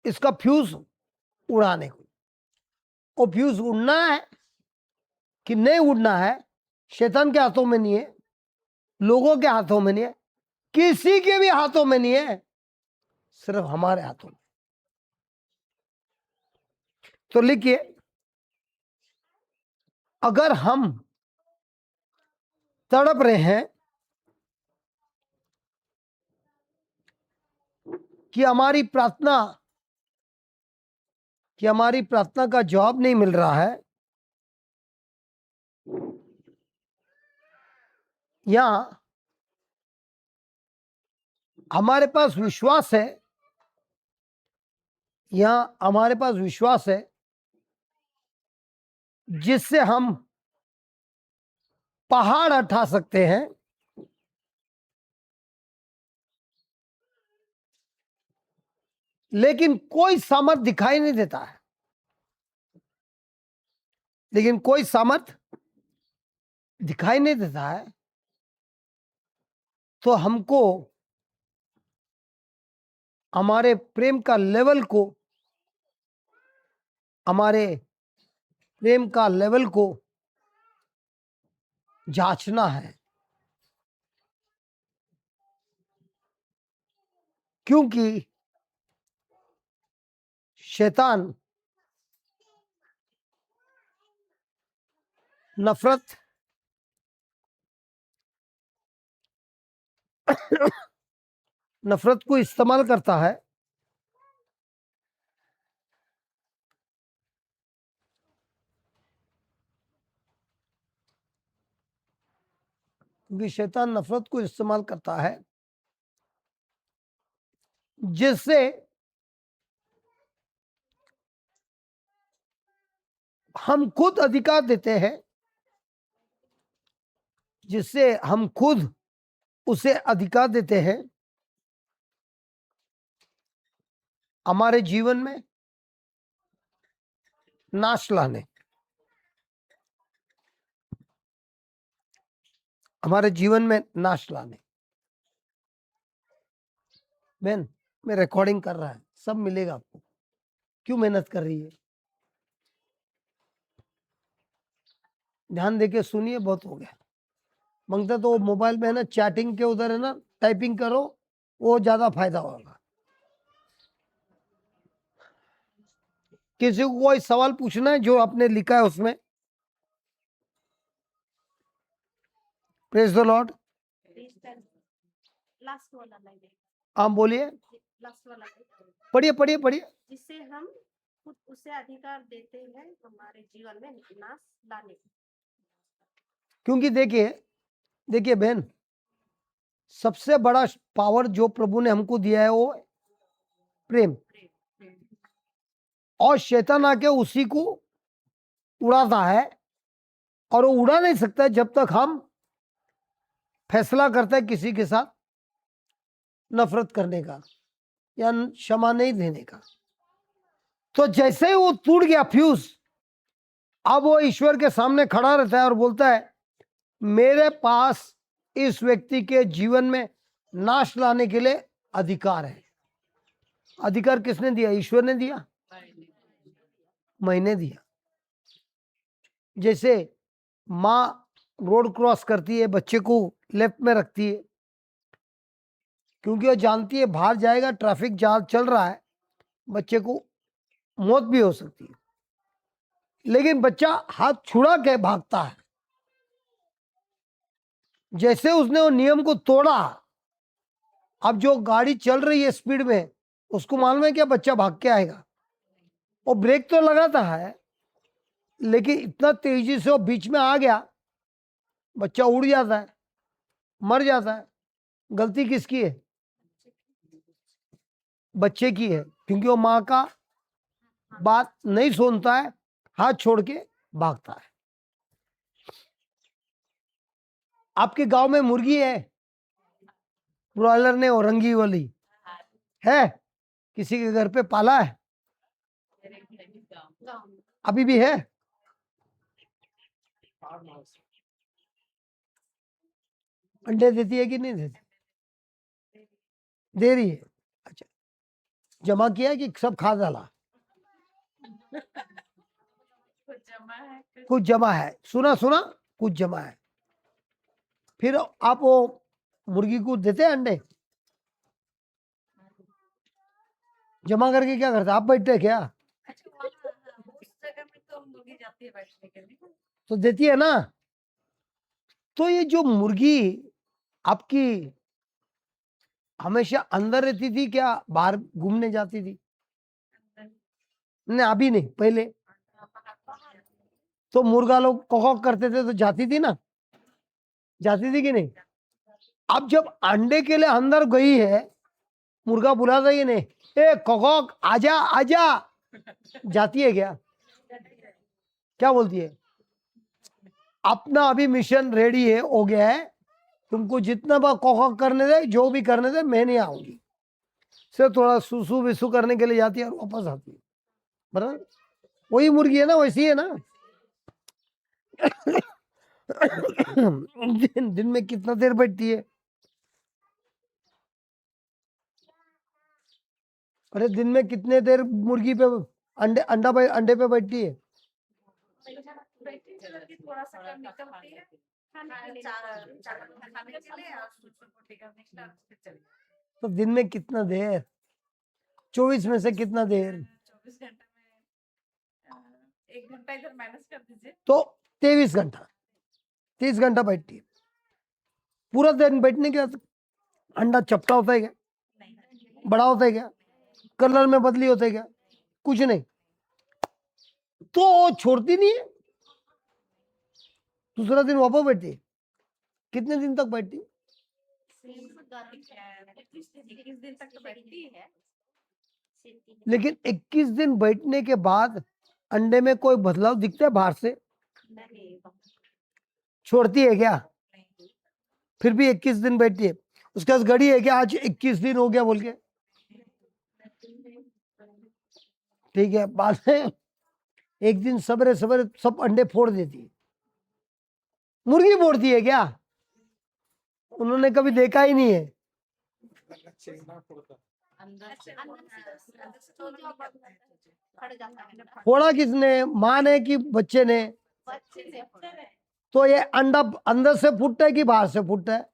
इसका फ्यूज उड़ाने को। वो फ्यूज उड़ना है कि नहीं उड़ना है, शैतान के हाथों में नहीं है, लोगों के हाथों में नहीं है, किसी के भी हाथों में नहीं है, सिर्फ हमारे हाथों में। तो लिखिए, अगर हम तड़प रहे हैं कि हमारी प्रार्थना का जवाब नहीं मिल रहा है, या हमारे पास विश्वास है, या हमारे पास विश्वास है जिससे हम पहाड़ उठा सकते हैं, लेकिन कोई सामर्थ दिखाई नहीं देता है, लेकिन कोई सामर्थ दिखाई नहीं देता है, तो हमको हमारे प्रेम का लेवल को, हमारे प्रेम का लेवल को जांचना है। क्योंकि शैतान नफरत नफरत को इस्तेमाल करता है क्योंकि शैतान नफरत को इस्तेमाल करता है जिससे हम खुद अधिकार देते हैं, जिससे हम खुद उसे अधिकार देते हैं हमारे जीवन में नाश लाने, हमारे जीवन में नाश लाने। बहन, मैं रिकॉर्डिंग कर रहा है, सब मिलेगा आपको, क्यों मेहनत कर रही है? ध्यान देके सुनिए, बहुत हो गया। मंगता तो मोबाइल में है ना, चैटिंग के उधर है ना, टाइपिंग करो, वो ज्यादा फायदा होगा। किसी को कोई सवाल पूछना है जो आपने लिखा है उसमें? Praise the Lord. लास्ट वाला लाइन आप बोलिए, लास्ट वाला लाइन पढ़िए पढ़िए पढ़िए। जिससे हम खुद उसे अधिकार देते हैं हमारे जीवन में नाश लाने की। क्योंकि देखिए देखिए बहन, सबसे बड़ा पावर जो प्रभु ने हमको दिया है वो प्रेम, और शैतान आके उसी को उड़ाता है, और वो उड़ा नहीं सकता जब तक हम फैसला करते हैं किसी के साथ नफरत करने का या क्षमा नहीं देने का। तो जैसे ही वो टूट गया फ्यूज, अब वो ईश्वर के सामने खड़ा रहता है और बोलता है मेरे पास इस व्यक्ति के जीवन में नाश लाने के लिए अधिकार है। अधिकार किसने दिया? ईश्वर ने दिया, मैंने दिया। जैसे माँ रोड क्रॉस करती है, बच्चे को लेफ्ट में रखती है, क्योंकि वो जानती है बाहर जाएगा, ट्रैफिक जाम चल रहा है, बच्चे को मौत भी हो सकती है, लेकिन बच्चा हाथ छुड़ा के भागता है। जैसे उसने वो नियम को तोड़ा, अब जो गाड़ी चल रही है स्पीड में, उसको मालूम है क्या बच्चा भाग के आएगा? वो ब्रेक तो लगाता है, लेकिन इतना तेजी से वो बीच में आ गया, बच्चा उड़ जाता है, मर जाता है। गलती किसकी है? बच्चे की है, क्योंकि वो माँ का बात नहीं सुनता है, हाथ छोड़ के भागता है। आपके गांव में मुर्गी है, ब्रॉयलर ने औरंगी वाली है? किसी के घर पे पाला है? अभी भी है? अंडे देती है कि नहीं देती? दे रही है। अच्छा, जमा किया कि सब खा डाला? कुछ जमा है, सुना सुना, कुछ जमा है। फिर आप वो मुर्गी को देते हैं अंडे? जमा करके क्या करते? आप बैठते क्या? उस जगह में तो मुर्गी जाती है बैठने के लिए। तो देती है ना। तो ये जो मुर्गी आपकी हमेशा अंदर रहती थी क्या बाहर घूमने जाती थी? नहीं, अभी नहीं, पहले तो मुर्गा लोग कॉक करते थे तो जाती थी ना, जाती थी कि नहीं? अब जब अंडे के लिए अंदर गई है, मुर्गा बुलाता ही नहीं, ए कॉक आजा आजा, जाती है क्या? क्या बोलती है? अपना अभी मिशन रेडी है, हो गया है, तुमको जितना बार कॉक करने दे, जो भी करने दे, मैं नहीं आऊंगी। सिर्फ थोड़ा सुसु विसु करने के लिए जाती है और वापस आती है। बराबर वही मुर्गी है ना, वैसी है ना। दिन में कितना देर बैठती है? अरे दिन में कितने देर मुर्गी पे अंडे पे बैठती है? थोड़ा सा कम निकलती है खाने के लिए और रोटी करने के लिए और फिर चली जाती तो दिन में कितना देर? 24 में से कितना देर? है। 24 घंटे में 1 घंटा इधर माइनस कर दीजिए। तो 23 घंटा, 30 घंटा बैठती है। पूरा दिन बैठने के बाद अंडा चपटा होता है क्या? नहीं बड़ा होता है क्या? कलर में बदली होता है क्या? कुछ नहीं। तो वो छोड़ती नहीं है, दूसरा दिन वापस बैठती है। कितने दिन तक बैठती है? 21 दिन तक तो बैठती है। लेकिन 21 दिन बैठने के बाद अंडे में कोई बदलाव दिखता है बाहर से? छोड़ती है क्या? फिर भी 21 दिन बैठती है। उसके बाद घड़ी है क्या आज 21 दिन हो गया बोल के? ठीक है, बाद में एक दिन सवेरे सवेरे सब अंडे फोड़ देती है। मुर्गी फोड़ती है क्या? उन्होंने कभी देखा ही नहीं है। फोड़ा किसने? माँ ने कि बच्चे ने? तो ये अंडा अंदर से फूटता है कि बाहर से फूटता है?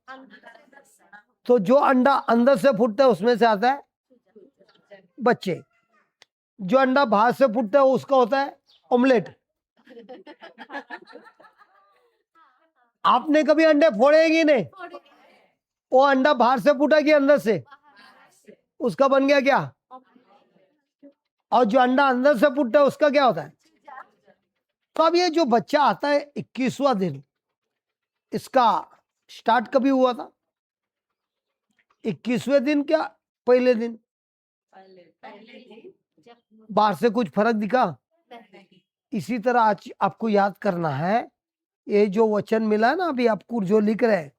तो जो अंडा अंदर से फूटता है उसमें से आता है बच्चे, जो अंडा बाहर से फूटता है उसका होता है ऑमलेट। आपने कभी अंडे फोड़े हैं कि नहीं? वो अंडा बाहर से फूटा कि अंदर से, उसका बन गया क्या? और जो अंडा अंदर से फूटता है उसका क्या होता है? तो अब ये जो बच्चा आता है 21वां दिन, इसका स्टार्ट कभी हुआ था? 21वें दिन क्या पहले दिन? पहले दिन बाहर से कुछ फर्क दिखा? इसी तरह आज आपको याद करना है, ये जो वचन मिला ना अभी आपको जो लिख रहे हैं,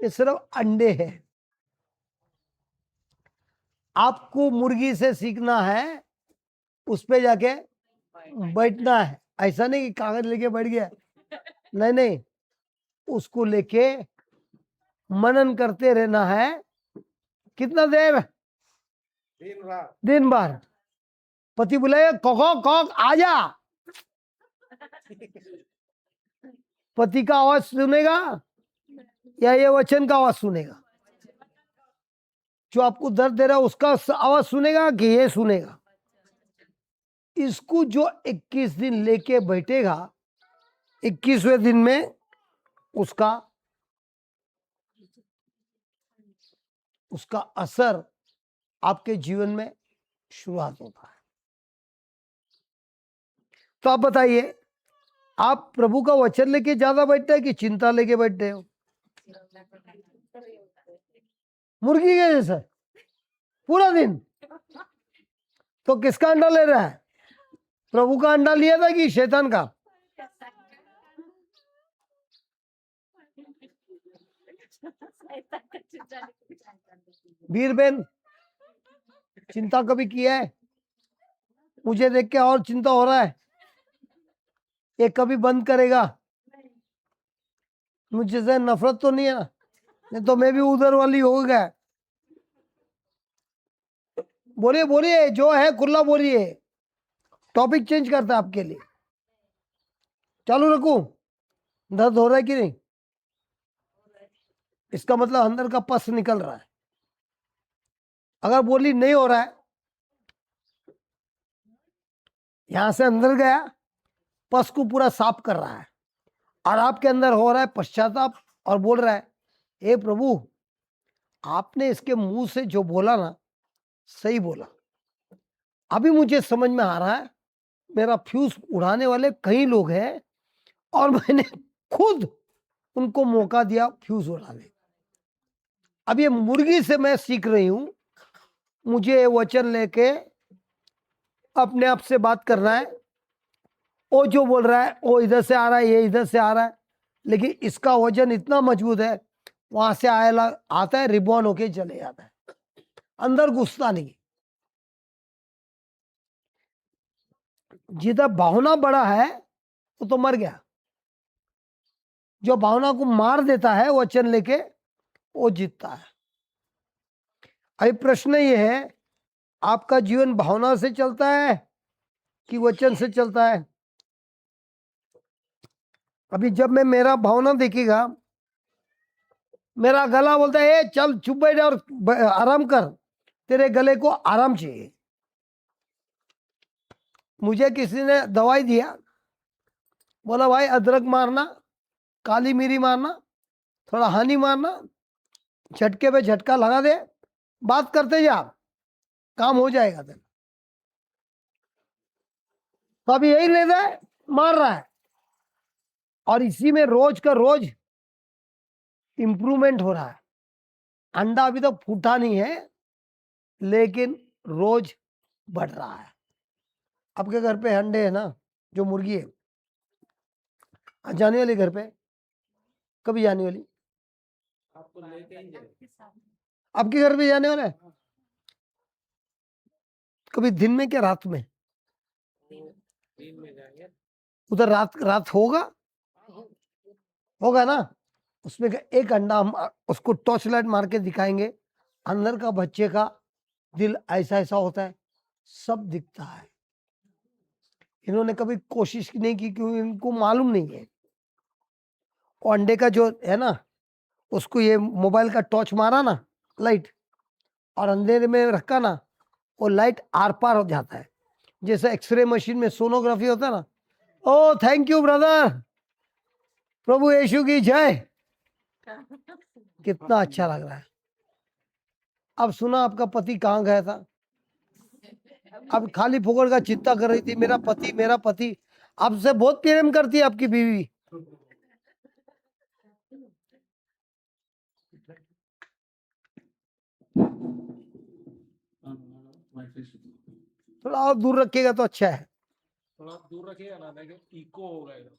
ये सिर्फ अंडे है। आपको मुर्गी से सीखना है, उस पे जाके बैठना है। ऐसा नहीं कि कागज लेके बैठ गया, नहीं नहीं, उसको लेके मनन करते रहना है। कितना देर? दिन रात। दिन भर। पति बुलाए कॉक कॉक आजा, पति का आवाज सुनेगा या ये वचन का आवाज सुनेगा? जो आपको दर्द दे रहा है उसका आवाज सुनेगा कि ये सुनेगा? इसको जो 21 दिन लेके बैठेगा, 21वें दिन में उसका असर आपके जीवन में शुरुआत होता है। तो आप बताइए, आप प्रभु का वचन लेके ज्यादा बैठते हैं कि चिंता लेके बैठते हो? मुर्गी के जैसा पूरा दिन। तो किसका अंडा ले रहा है? प्रभु का अंडा लिया था कि शैतान का? वीर बहन, चिंता कभी किया है? मुझे देख के और चिंता हो रहा है, ये कभी बंद करेगा? मुझे से नफरत तो नहीं है ना? नहीं तो मैं भी उधर वाली हो गया। बोलिए बोलिए, जो है खुला बोलिए, टॉपिक चेंज करता है आपके लिए। चालू रखूं? दर्द हो रहा है कि नहीं? इसका मतलब अंदर का पस निकल रहा है। अगर बोली नहीं हो रहा है, यहां से अंदर गया, पस को पूरा साफ कर रहा है, और आपके अंदर हो रहा है पश्चाताप, और बोल रहा है, हे प्रभु, आपने इसके मुंह से जो बोला ना, सही बोला। अभी मुझे समझ में आ रहा है, मेरा फ्यूज उड़ाने वाले कई लोग हैं, और मैंने खुद उनको मौका दिया फ्यूज उड़ाने। अब ये मुर्गी से मैं सीख रही हूं, मुझे वचन लेके अपने आप से बात करना है। वो जो बोल रहा है वो इधर से आ रहा है, ये इधर से आ रहा है, लेकिन इसका वजन इतना मजबूत है, वहां से आता है, रिबॉन होके चले जाता है, अंदर घुसता नहीं। जिधर भावना बड़ा है वो तो मर गया। जो भावना को मार देता है वचन लेके, वो जीतता है। अभी प्रश्न ये है, आपका जीवन भावना से चलता है कि वचन से चलता है? अभी जब मैं मेरा भावना देखेगा, मेरा गला बोलता है, ए चल चुप बैठ और आराम कर, तेरे गले को आराम चाहिए। मुझे किसी ने दवाई दिया, बोला भाई अदरक मारना, काली मिरी मारना, थोड़ा हनी मारना, झटके पे झटका लगा दे, बात करते जा, काम हो जाएगा तेरा। तो अभी यही लेता है, मार रहा है, और इसी में रोज का रोज इंप्रूवमेंट हो रहा है। अंडा अभी तक फूटा नहीं है, लेकिन रोज बढ़ रहा है। आपके घर पे अंडे है ना, जो मुर्गी है, आज जाने वाली घर पे? कभी जाने वाली? आपको लेके ही जाए। आपके घर पे जाने वाला है? कभी दिन में क्या रात में? दिन में जाएंगे। उधर रात रात होगा ना? उसमें का एक अंडा हम उसको टॉर्च लाइट मार के दिखाएंगे, अंदर का बच्चे का दिल ऐसा ऐसा होता है, सब दिखता है। इन्होंने कभी कोशिश नहीं की क्योंकि इनको मालूम नहीं है। और अंडे का जो है ना, उसको ये मोबाइल का टॉर्च मारा ना, लाइट, और अंधेरे में रखा ना, वो लाइट आर पार हो जाता है, जैसे एक्सरे मशीन में सोनोग्राफी होता है ना। ओ थैंक यू ब्रदर, प्रभु यीशु की जय। कितना अच्छा लग रहा है। अब सुना आपका पति कहाँ गया था, अब खाली फोकट का चिंता कर रही थी, मेरा पति मेरा पति। आपसे बहुत प्रेम करती है आपकी बीवी। थोड़ा और दूर रखिएगा तो अच्छा है। थोड़ा दूर रखिएगा ना, देखिए इको होगा इधर।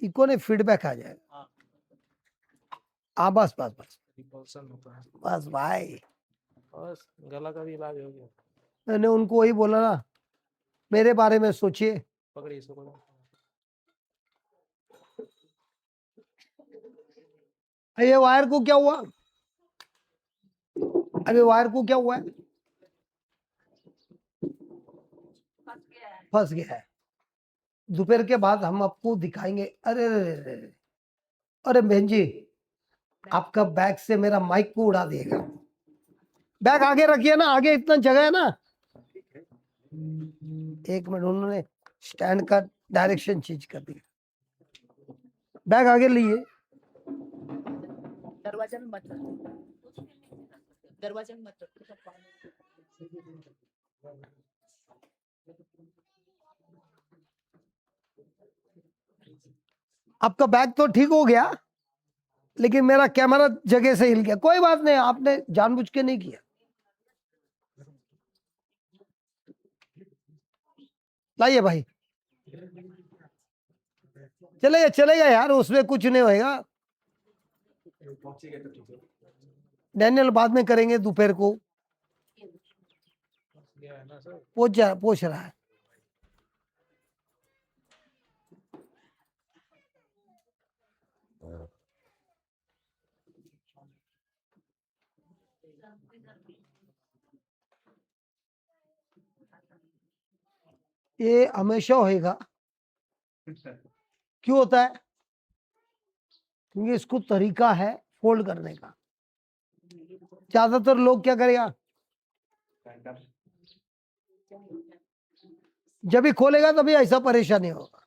इको ने फीडबैक आ जाएगा। हाँ, हाँ बस बस बस रिपल्सन होता है। बस भाई, बस गला का भी इलाज हो गया। मैंने उनको वही बोला ना, मेरे बारे में सोचिए। पकड़िए इसको, पकड़ो। ये वायर को क्या हुआ, अबे वायर को क्या हुआ है, फंस गया है। फंस गया है। दोपहर के बाद हम आपको दिखाएंगे। अरे अरे अरे अरे, अरे बहन जी, आपका बैग से मेरा माइक को उड़ा देगा। बैग आगे रखिए ना, आगे इतना जगह है ना। एक मिनट, उन्होंने स्टैंड का डायरेक्शन चेंज कर दिया। बैग आगे लिए। दरवाजा में मत रखो, दरवाजा में मत रखो, सब पानी। आपका बैग तो ठीक हो गया, लेकिन मेरा कैमरा जगह से हिल गया। कोई बात नहीं, आपने जानबूझ के नहीं किया। लाइए भाई, चलेगा चलेगा यार, उसमें कुछ नहीं होएगा। डैनियल बाद में करेंगे दोपहर को। गया है ना सर। पोछ रहा है। ये हमेशा होएगा। क्यों होता है, क्योंकि इसको तरीका है फोल्ड करने का। ज्यादातर लोग क्या करेगा, जब भी खोलेगा तभी ऐसा परेशानी होगा।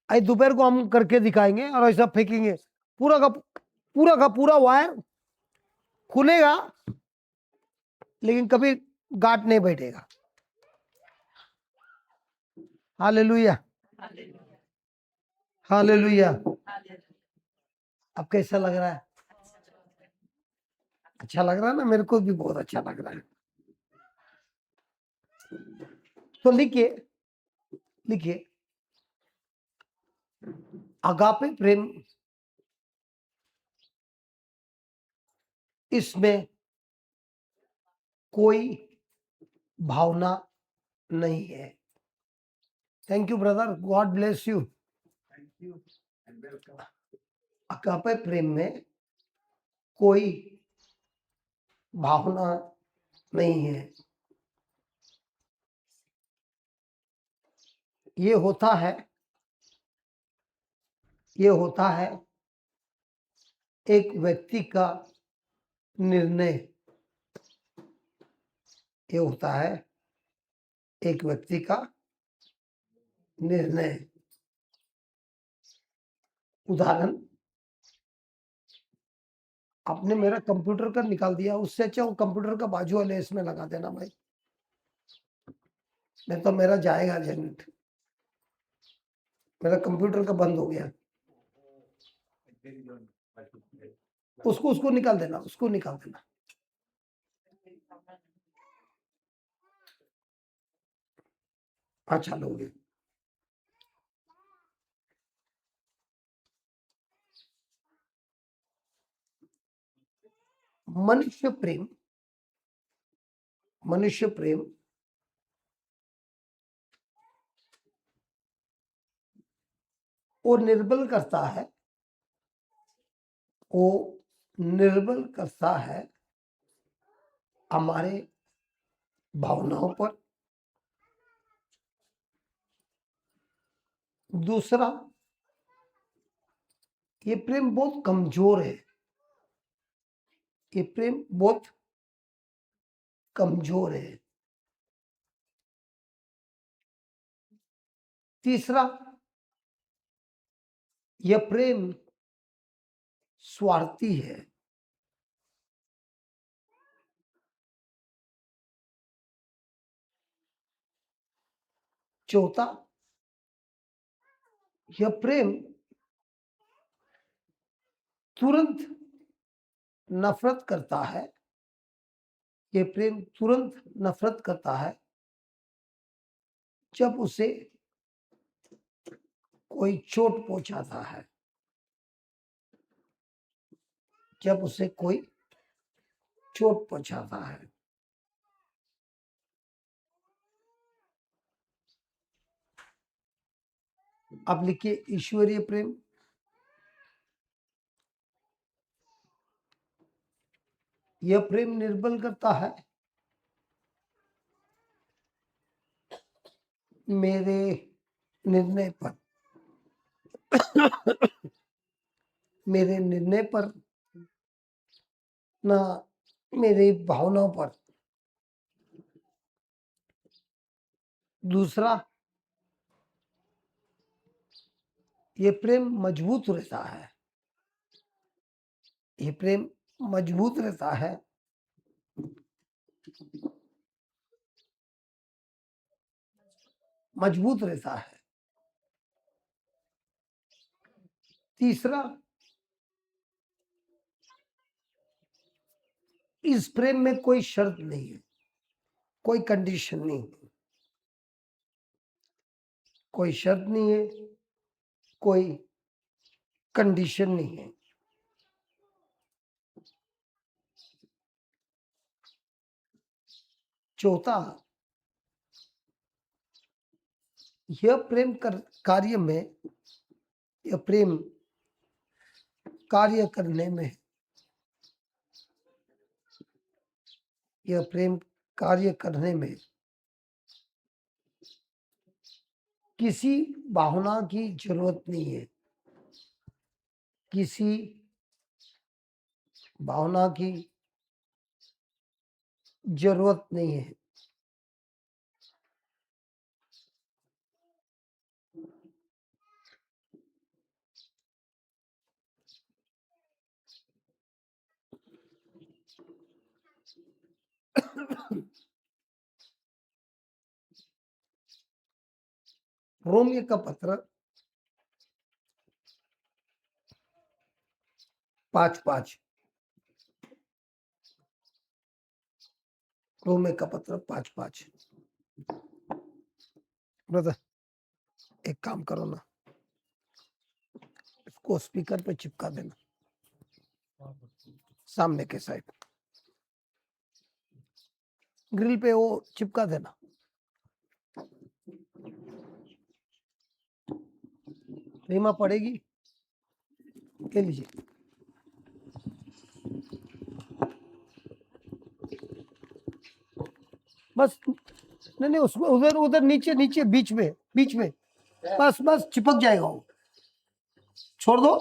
आज दोपहर को हम करके दिखाएंगे और ऐसा फेंकेंगे, पूरा का पूरा वायर खुलेगा, लेकिन कभी गांठ नहीं बैठेगा। Hallelujah, hallelujah. अब कैसा लग रहा है, अच्छा लग रहा है ना, मेरे को भी बहुत अच्छा लग रहा है। तो लिखिए, लिखिए, अगापे प्रेम, इसमें कोई भावना नहीं है। Thank you brother, God bless you. Agape प्रेम में कोई भावना नहीं है। ये होता है, ये होता है एक व्यक्ति का निर्णय। ये होता है एक व्यक्ति का निर्णय। उदाहरण, आपने मेरा कंप्यूटर का निकाल दिया, उससे अच्छा वो कंप्यूटर का बाजू वाले इसमें लगा देना भाई, नहीं तो मेरा जाएगा जनरेट। मेरा कंप्यूटर का बंद हो गया, उसको उसको निकाल देना, उसको निकाल देना। अच्छा लोगे, मनुष्य प्रेम, मनुष्य प्रेम वो निर्बल करता है, वो निर्बल करता है हमारे भावनाओं पर। दूसरा, ये प्रेम बहुत कमजोर है, ये प्रेम बहुत कमजोर है। तीसरा, यह प्रेम स्वार्थी है। चौथा, यह प्रेम तुरंत नफरत करता है। यह प्रेम तुरंत नफरत करता है जब उसे कोई चोट पहुंचाता है, जब उसे कोई चोट पहुंचाता है। अब लिखिए ईश्वरीय प्रेम। यह प्रेम निर्भर करता है मेरे निर्णय पर, मेरे निर्णय पर, ना मेरी भावनाओं पर। दूसरा, ये प्रेम मजबूत रहता है, ये प्रेम मजबूत रहता है मजबूत रहता है। तीसरा, इस प्रेम में कोई शर्त नहीं है, कोई कंडीशन नहीं है, कोई शर्त नहीं है, कोई कंडीशन नहीं है। चौथा, यह प्रेम कार्य में, यह प्रेम कार्य करने में, यह प्रेम कार्य करने में किसी भावना की जरूरत नहीं है, किसी भावना की जरूरत नहीं है। रोमियो का पत्र 5:5, रोमियो का पत्र 5:5। ब्रदर एक काम करो ना, इसको स्पीकर पे चिपका देना, सामने के साइड ग्रिल पे वो चिपका देना। रीमा पड़ेगी, ले लीजिए। बस नहीं नहीं, उसमें उधर उधर नीचे नीचे बीच में, बीच में, बस बस चिपक जाएगा वो, छोड़ दो।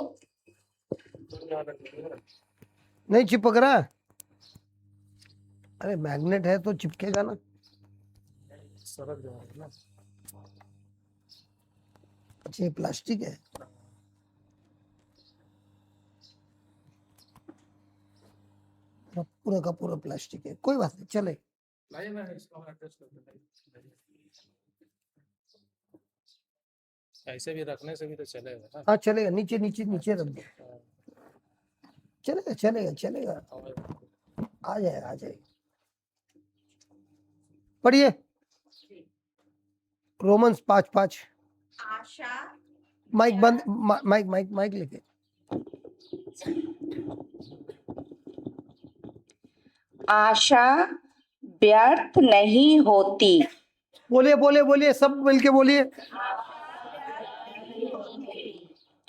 नहीं चिपक रहा है, अरे मैग्नेट है तो चिपकेगा ना। सरक जाएगा ना। अच्छा ये प्लास्टिक है, पूरा का पूरा प्लास्टिक है, कोई बात नहीं, चले। लाइए ना, इसको हम एडजस्ट करते हैं। ऐसे भी रखने से भी तो चलेगा ना। हाँ चलेगा, नीचे नीचे नीचे रख दो, चलेगा चलेगा चलेगा, आ जाएगा आ जाएगा। पढ़िए रोमन्स 5:5। आशा माइक बंद, माइक माइक माइक लेके। आशा व्यर्थ नहीं होती, बोलिए बोलिए बोलिए, सब मिलके बोलिए।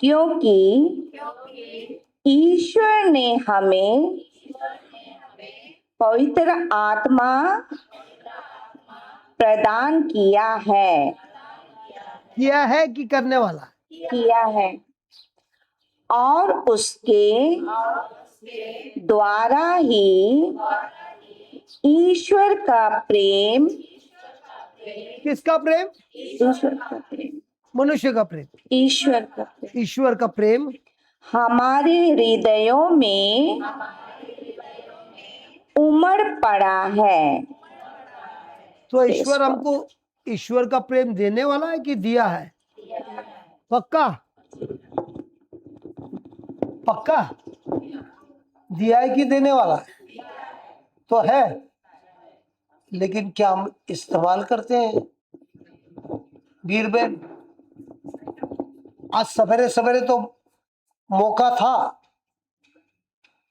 क्योंकि ईश्वर ने हमें पवित्र आत्मा प्रदान किया है कि करने वाला, किया है और उसके द्वारा ही ईश्वर का प्रेम, किसका प्रेम? ईश्वर का प्रेम, मनुष्य का प्रेम, ईश्वर का प्रेम ईश्वर का प्रेम हमारे हृदयों में उमड़ पड़ा है। तो ईश्वर का प्रेम देने वाला है कि दिया है? पक्का? पक्का दिया है कि देने वाला है? तो है, लेकिन क्या हम इस्तेमाल करते हैं? वीरबेन, आज सवेरे सवेरे तो मौका था,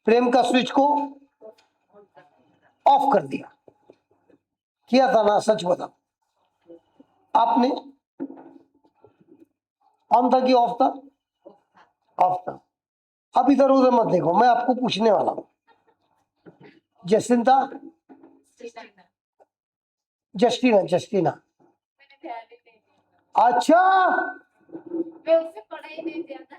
प्रेम का स्विच को ऑफ कर दिया, किया था ना? सच बताओ, आपने ऑन था कि ऑफ था? ऑफ था। अब इधर उधर मत देखो, मैं आपको पूछने वाला हूं। जसिंता, जस्टिना, जस्टिना, अच्छा, मैं उससे पढ़ा ही नहीं जाता।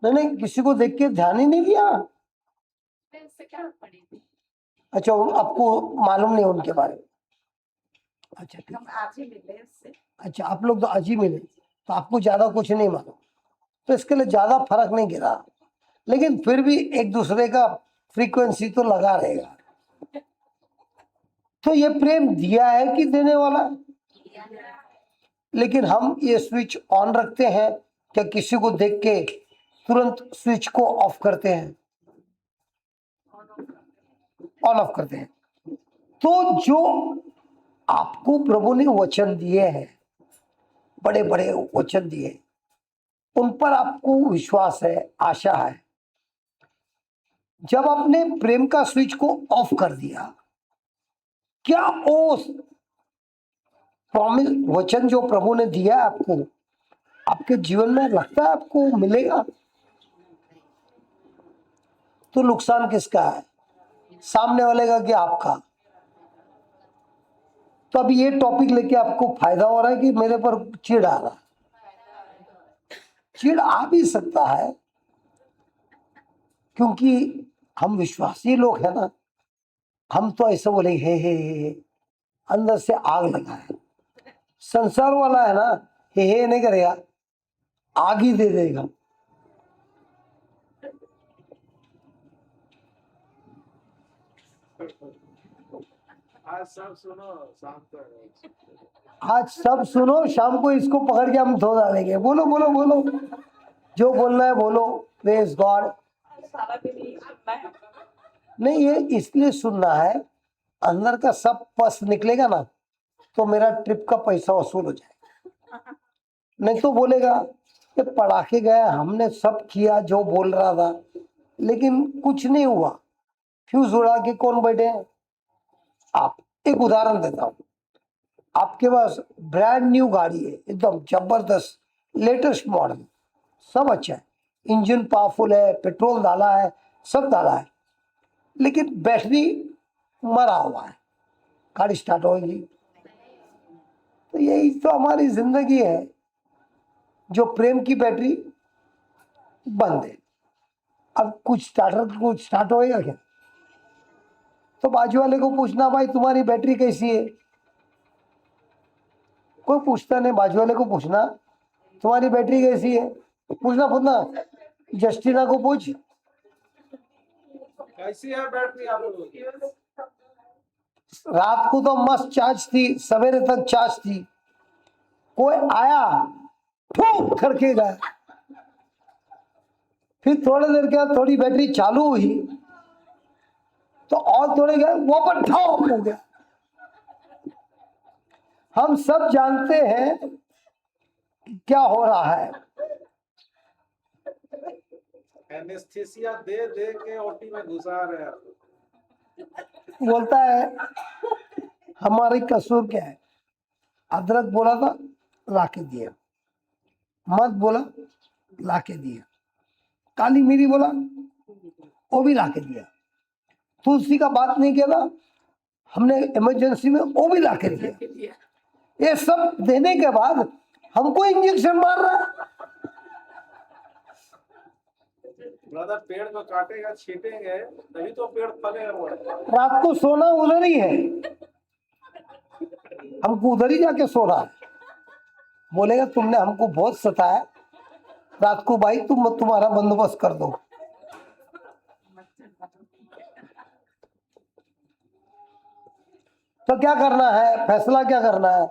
नहीं, किसी को देख के ध्यान ही नहीं दिया। मैं उससे क्या पढ़ी थी? अच्छा, आपको मालूम नहीं उनके बारे में? अच्छा ठीक। हम आज ही मिले उससे। अच्छा, आप लोग तो आज ही मिले, तो आपको ज्यादा कुछ नहीं मालूम, तो इसके लिए ज्यादा फर्क नहीं गिरा, लेकिन फिर भी एक दूसरे का फ्रीक्वेंसी तो लगा रहेगा। तो ये प्रेम दिया है कि देने वाला है? लेकिन हम ये स्विच ऑन रखते हैं क्या? किसी को देख के तुरंत स्विच को ऑफ करते हैं, ऑन ऑफ करते हैं। तो जो आपको प्रभु ने वचन दिए हैं, बड़े बड़े वचन दिए, उन पर आपको विश्वास है, आशा है। जब आपने प्रेम का स्विच को ऑफ कर दिया, क्या वो प्रॉमिस, वचन जो प्रभु ने दिया है आपको, आपके जीवन में लगता है आपको मिलेगा? तो नुकसान किसका है, सामने वाले का कि आपका? तो अभी ये टॉपिक लेके आपको फायदा हो रहा है कि मेरे पर चिढ़ आ रहा है? चिढ़ आ भी सकता है, क्योंकि हम विश्वासी लोग हैं ना। हम तो ऐसे बोले हे, अंदर से आग लगा है। संसार वाला है ना, हे नहीं करेगा, आग ही दे देगा। आज सब सुनो, शाम को आज सब सुनो, शाम को इसको पकड़ के हम धो डालेंगे। बोलो बोलो बोलो, जो बोलना है बोलो। Praise God. सारा दिन ही सुनना है। नहीं, ये इसलिए सुनना है, अंदर का सब पस निकलेगा ना, तो मेरा ट्रिप का पैसा वसूल हो जाएगा। नहीं तो बोलेगा ये पढ़ा के गया, हमने सब किया जो बोल रहा था, लेकिन कुछ नहीं हुआ। फ्यूज उड़ा के कौन बैठे हैं? आप। एक उदाहरण देता हूं, आपके पास ब्रांड न्यू गाड़ी है, एकदम जबरदस्त लेटेस्ट मॉडल, सब अच्छा है, इंजन पावरफुल है, पेट्रोल डाला है, सब डाला है, लेकिन बैटरी मरा हुआ है, गाड़ी स्टार्ट होगी? तो यही तो हमारी जिंदगी है, जो प्रेम की बैटरी बंद है। अब कुछ स्टार्ट होएगा क्या? तो बाजू वाले को पूछना, भाई तुम्हारी बैटरी कैसी है? कोई पूछता नहीं, बाजू वाले को पूछना तुम्हारी बैटरी कैसी है। पूछना जस्टिना को पूछ, कैसी है बैटरी आप लोगों की? रात को तो मस्त चार्ज थी, सवेरे तक चार्ज थी, कोई आया ठोक करके गया, फिर थोड़ी देर के बाद थोड़ी बैटरी चालू हुई, तो और थोड़े गए वापस ठोक हो गया। हम सब जानते हैं कि क्या हो रहा है। एनेस्थीसिया दे दे के ओटी में घुसा रहे हैं। बोलता है हमारी कसूर क्या है? अदरक बोला था, लाके दिया, मत बोला, लाके दिया, काली मिरी बोला, वो भी लाके दिया, तुलसी का बात नहीं किया था, हमने इमरजेंसी में वो भी लाके दिया। ये सब देने के बाद हमको इंजेक्शन मार रहा है। ब्रदर पेड़ को काटेगा छीटेंगे तभी तो पेड़ फलेगा वो। रात को सोना उधर ही है, हमको उधर ही जाके सो रहा है। बोलेगा तुमने हमको बहुत सताया, रात को भाई तुम्हारा बंदोबस्त कर दो। तो क्या करना है, फैसला क्या करना है?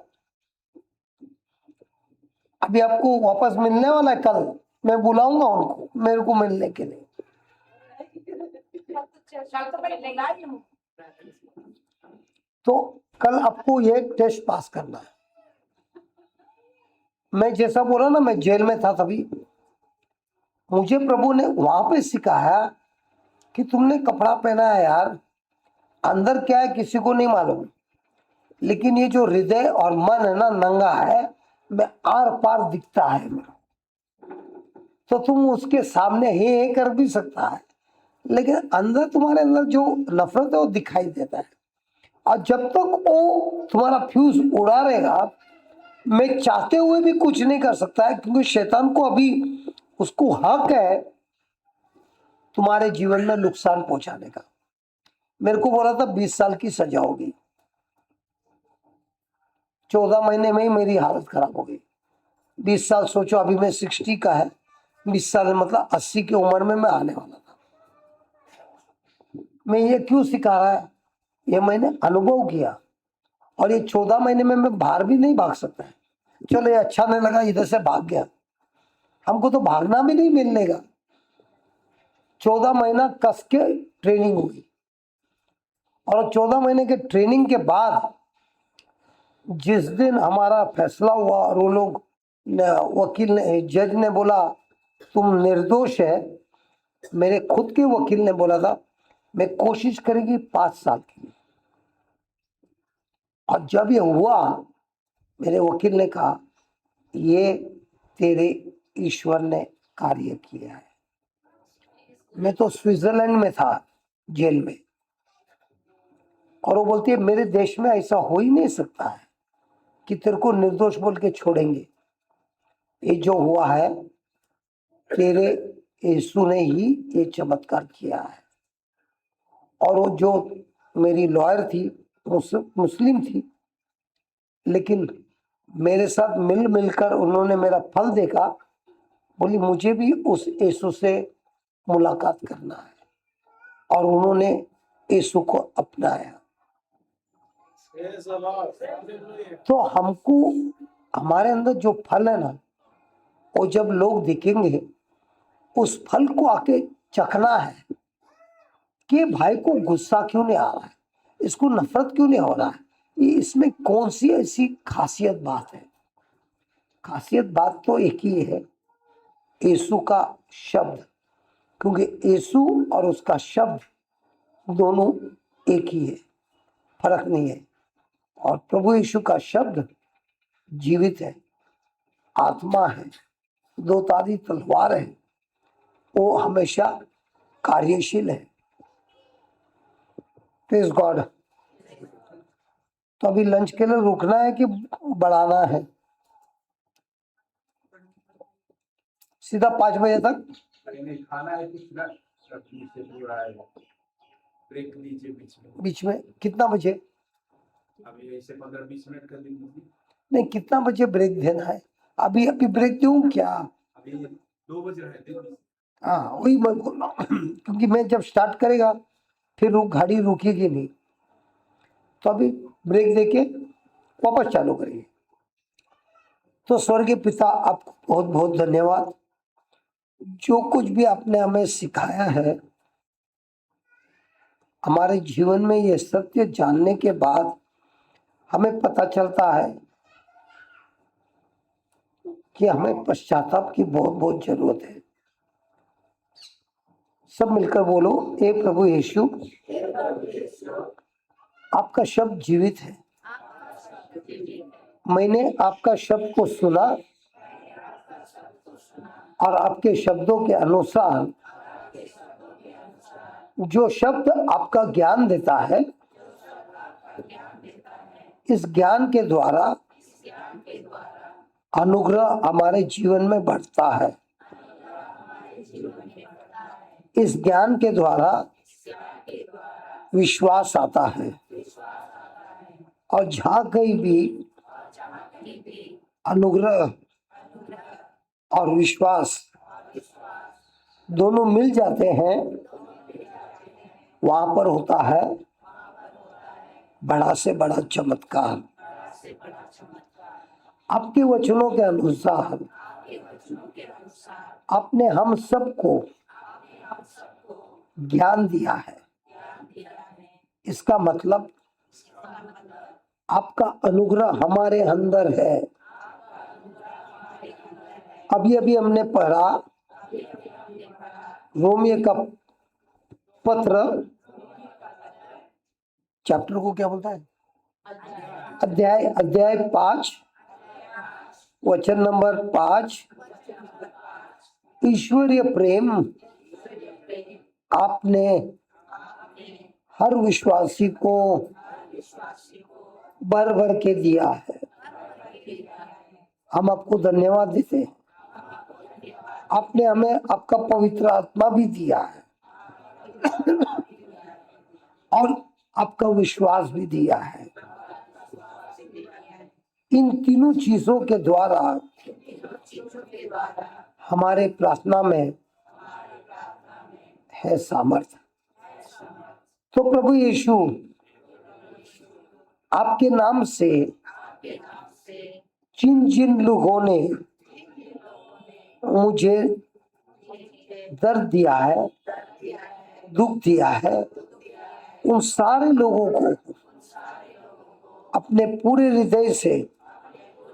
अभी आपको वापस मिलने वाला है, कल मैं बुलाऊंगा उनको मेरे को मिलने के लिए। तो कल आपको ये टेस्ट पास करना है। मैं जैसा बोला ना, मैं जेल में था तभी मुझे प्रभु ने वहां पे सिखाया कि तुमने कपड़ा पहना है यार, अंदर क्या है किसी को नहीं मालूम, लेकिन ये जो हृदय और मन है ना, नंगा है, मैं आर पार दिखता है मेरा। तो तुम उसके सामने ही कर भी सकता है, लेकिन अंदर तुम्हारे अंदर जो नफरत है वो दिखाई देता है। और जब तक वो तुम्हारा फ्यूज उड़ा रहेगा, मैं चाहते हुए भी कुछ नहीं कर सकता है, क्योंकि शैतान को अभी उसको हक है तुम्हारे जीवन में नुकसान पहुंचाने का। मेरे को बोला था 20 साल की सजा होगी, 14 महीने में ही मेरी हालत खराब हो गई। 20 साल सोचो, अभी मैं 60 का है, 20 साल मतलब 80 की उम्र में मैं आने वाला था। मैं ये क्यों सिखा रहा है, ये मैंने अनुभव किया। और ये 14 महीने में मैं बाहर भी नहीं भाग सकता है। चलो ये अच्छा नहीं लगा, इधर से भाग गया, हमको तो भागना भी नहीं मिलने का। 14 महीना कस के ट्रेनिंग हुई, और 14 महीने के ट्रेनिंग के बाद जिस दिन हमारा फैसला हुआ और वो लोग वकील ने, जज ने बोला तुम निर्दोष है, मेरे खुद के वकील ने बोला था मैं कोशिश करेगी 5 साल की। और जब ये हुआ, मेरे वकील ने कहा ये तेरे ईश्वर ने कार्य किया है। मैं तो स्विट्जरलैंड में था जेल में, और वो बोलती है मेरे देश में ऐसा हो ही नहीं सकता है कि तेरे को निर्दोष बोल के छोड़ेंगे। ये जो हुआ है तेरे यीशु ने ही ये चमत्कार किया है। और वो जो मेरी लॉयर थी मुस्लिम थी, लेकिन मेरे साथ मिलकर उन्होंने मेरा फल देखा, बोली मुझे भी उस यीशु से मुलाकात करना है, और उन्होंने यीशु को अपनाया। तो हमको हमारे अंदर जो फल है ना, वो जब लोग दिखेंगे उस फल को आके चखना है कि भाई को गुस्सा क्यों नहीं आ रहा है, इसको नफरत क्यों नहीं हो रहा है, ये इसमें कौन सी ऐसी खासियत बात है। खासियत बात तो एक ही है, यीशु का शब्द, क्योंकि यीशु और उसका शब्द दोनों एक ही है, फर्क नहीं है। और प्रभु यीशु का शब्द जीवित है, आत्मा है, दो धारी तलवार है, वो हमेशा कार्यशील है। Praise God. तो अभी लंच के लिए रुकना है कि बढ़ाना है? सीधा 5 बजे तक खाना है कुछ ना, से पूरा है ब्रेक लीजिए बीच में। कितना बजे? अभी ऐसे 15-20 मिनट कर लीजिए। नहीं, कितना बजे ब्रेक देना है? अभी ब्रेक दूं क्या? अभी 2 बज रहे हैं। हाँ वही मैं बोल रहा हूँ क्योंकि मैं जब स्टार्ट करेगा फिर गाड़ी रुकेगी नहीं, तो अभी ब्रेक देके वापस चालू करिए। तो स्वर्गीय पिता, आपको बहुत बहुत धन्यवाद, जो कुछ भी आपने हमें सिखाया है, हमारे जीवन में ये सत्य जानने के बाद हमें पता चलता है कि हमें पश्चाताप की बहुत बहुत जरूरत है। सब मिलकर बोलो, हे प्रभु यीशु, आपका शब्द जीवित है, मैंने आपका शब्द को सुना और आपके शब्दों के अनुसार जो शब्द आपका ज्ञान देता है, इस ज्ञान के द्वारा अनुग्रह हमारे जीवन में बढ़ता है। इस ज्ञान के द्वारा विश्वास आता है और जहाँ कहीं भी अनुग्रह और विश्वास दोनों मिल जाते हैं, वहां पर होता है बड़ा से बड़ा चमत्कार। आपके वचनों के अनुसार आपने हम सबको ज्ञान दिया है। इसका मतलब आपका अनुग्रह हमारे अंदर है। अभी अभी हमने पढ़ा रोमियो का पत्र, चैप्टर को क्या बोलता है, अध्याय 5 वचन नंबर 5। ईश्वरीय प्रेम आपने हर विश्वासी को भर भर के दिया है। हम आपको धन्यवाद देते हैं। आपने हमें आपका पवित्र आत्मा भी दिया है और आपका विश्वास भी दिया है। इन तीनों चीजों के द्वारा हमारे प्रार्थना में है सामर्थ्य। तो प्रभु यीशु, आपके नाम से जिन जिन लोगों ने मुझे दर्द दिया है, दुख दिया है, उन सारे लोगों को अपने पूरे हृदय से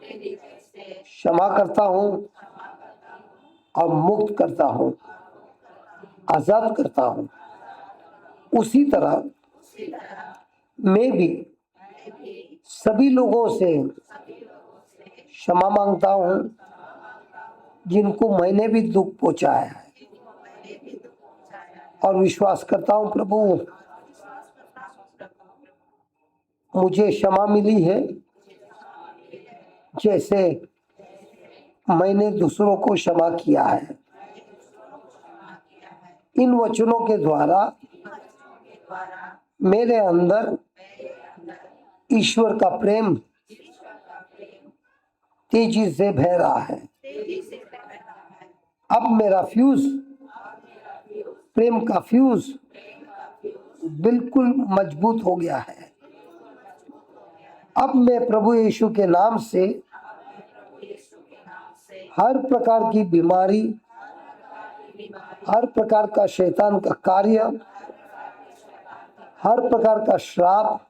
क्षमा करता हूँ और मुक्त करता हूँ, आजाद करता हूँ। उसी तरह मैं भी सभी लोगों से क्षमा मांगता हूँ जिनको मैंने भी दुख पहुंचाया है, और विश्वास करता हूँ प्रभु मुझे क्षमा मिली है, जैसे मैंने दूसरों को क्षमा किया है। इन वचनों के द्वारा मेरे अंदर ईश्वर का प्रेम तेजी से बह रहा है। अब मेरा फ्यूज, प्रेम का फ्यूज बिल्कुल मजबूत हो गया है। अब मैं प्रभु यीशु के नाम से हर प्रकार की बीमारी, हर प्रकार का शैतान का कार्य, हर प्रकार का श्राप,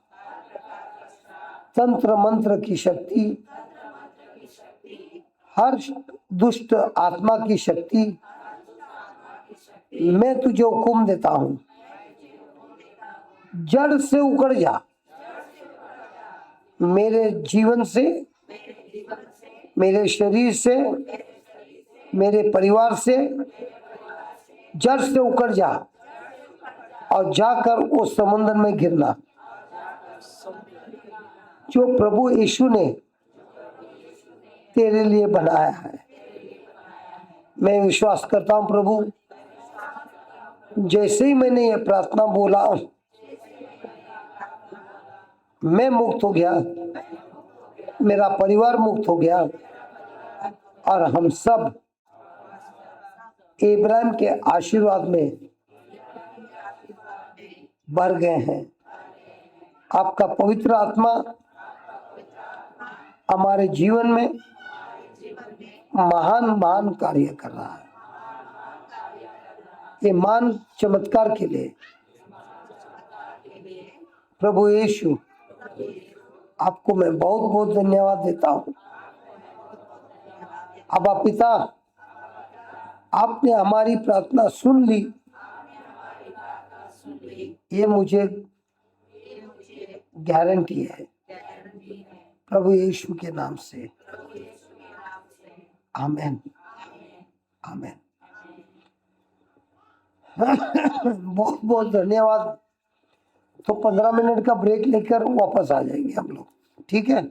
तंत्र मंत्र की शक्ति, हर दुष्ट आत्मा की शक्ति, मैं तुझे हुक्म देता हूं, जड़ से उखड़ जा। मेरे जीवन से, मेरे शरीर से, मेरे परिवार से जड़ से उखड़ जा और जाकर उस समुद्र में गिरना जो प्रभु यीशु ने तेरे लिए बनाया है। मैं विश्वास करता हूं प्रभु, जैसे ही मैंने ये प्रार्थना बोला मैं मुक्त हो गया, मेरा परिवार मुक्त हो गया और हम सब इब्राहिम के आशीर्वाद में भर गए हैं। आपका पवित्र आत्मा हमारे जीवन में महान महान कार्य कर रहा है। ये महान चमत्कार के लिए प्रभु यीशु आपको मैं बहुत बहुत धन्यवाद देता हूँ। अबा पिता, आपने हमारी प्रार्थना सुन ली, ये मुझे गारंटी है प्रभु यीशु के नाम से। आमीन, आमीन। बहुत बहुत धन्यवाद। तो 15 मिनट का ब्रेक लेकर वापस आ जाएंगे हम लोग, ठीक है।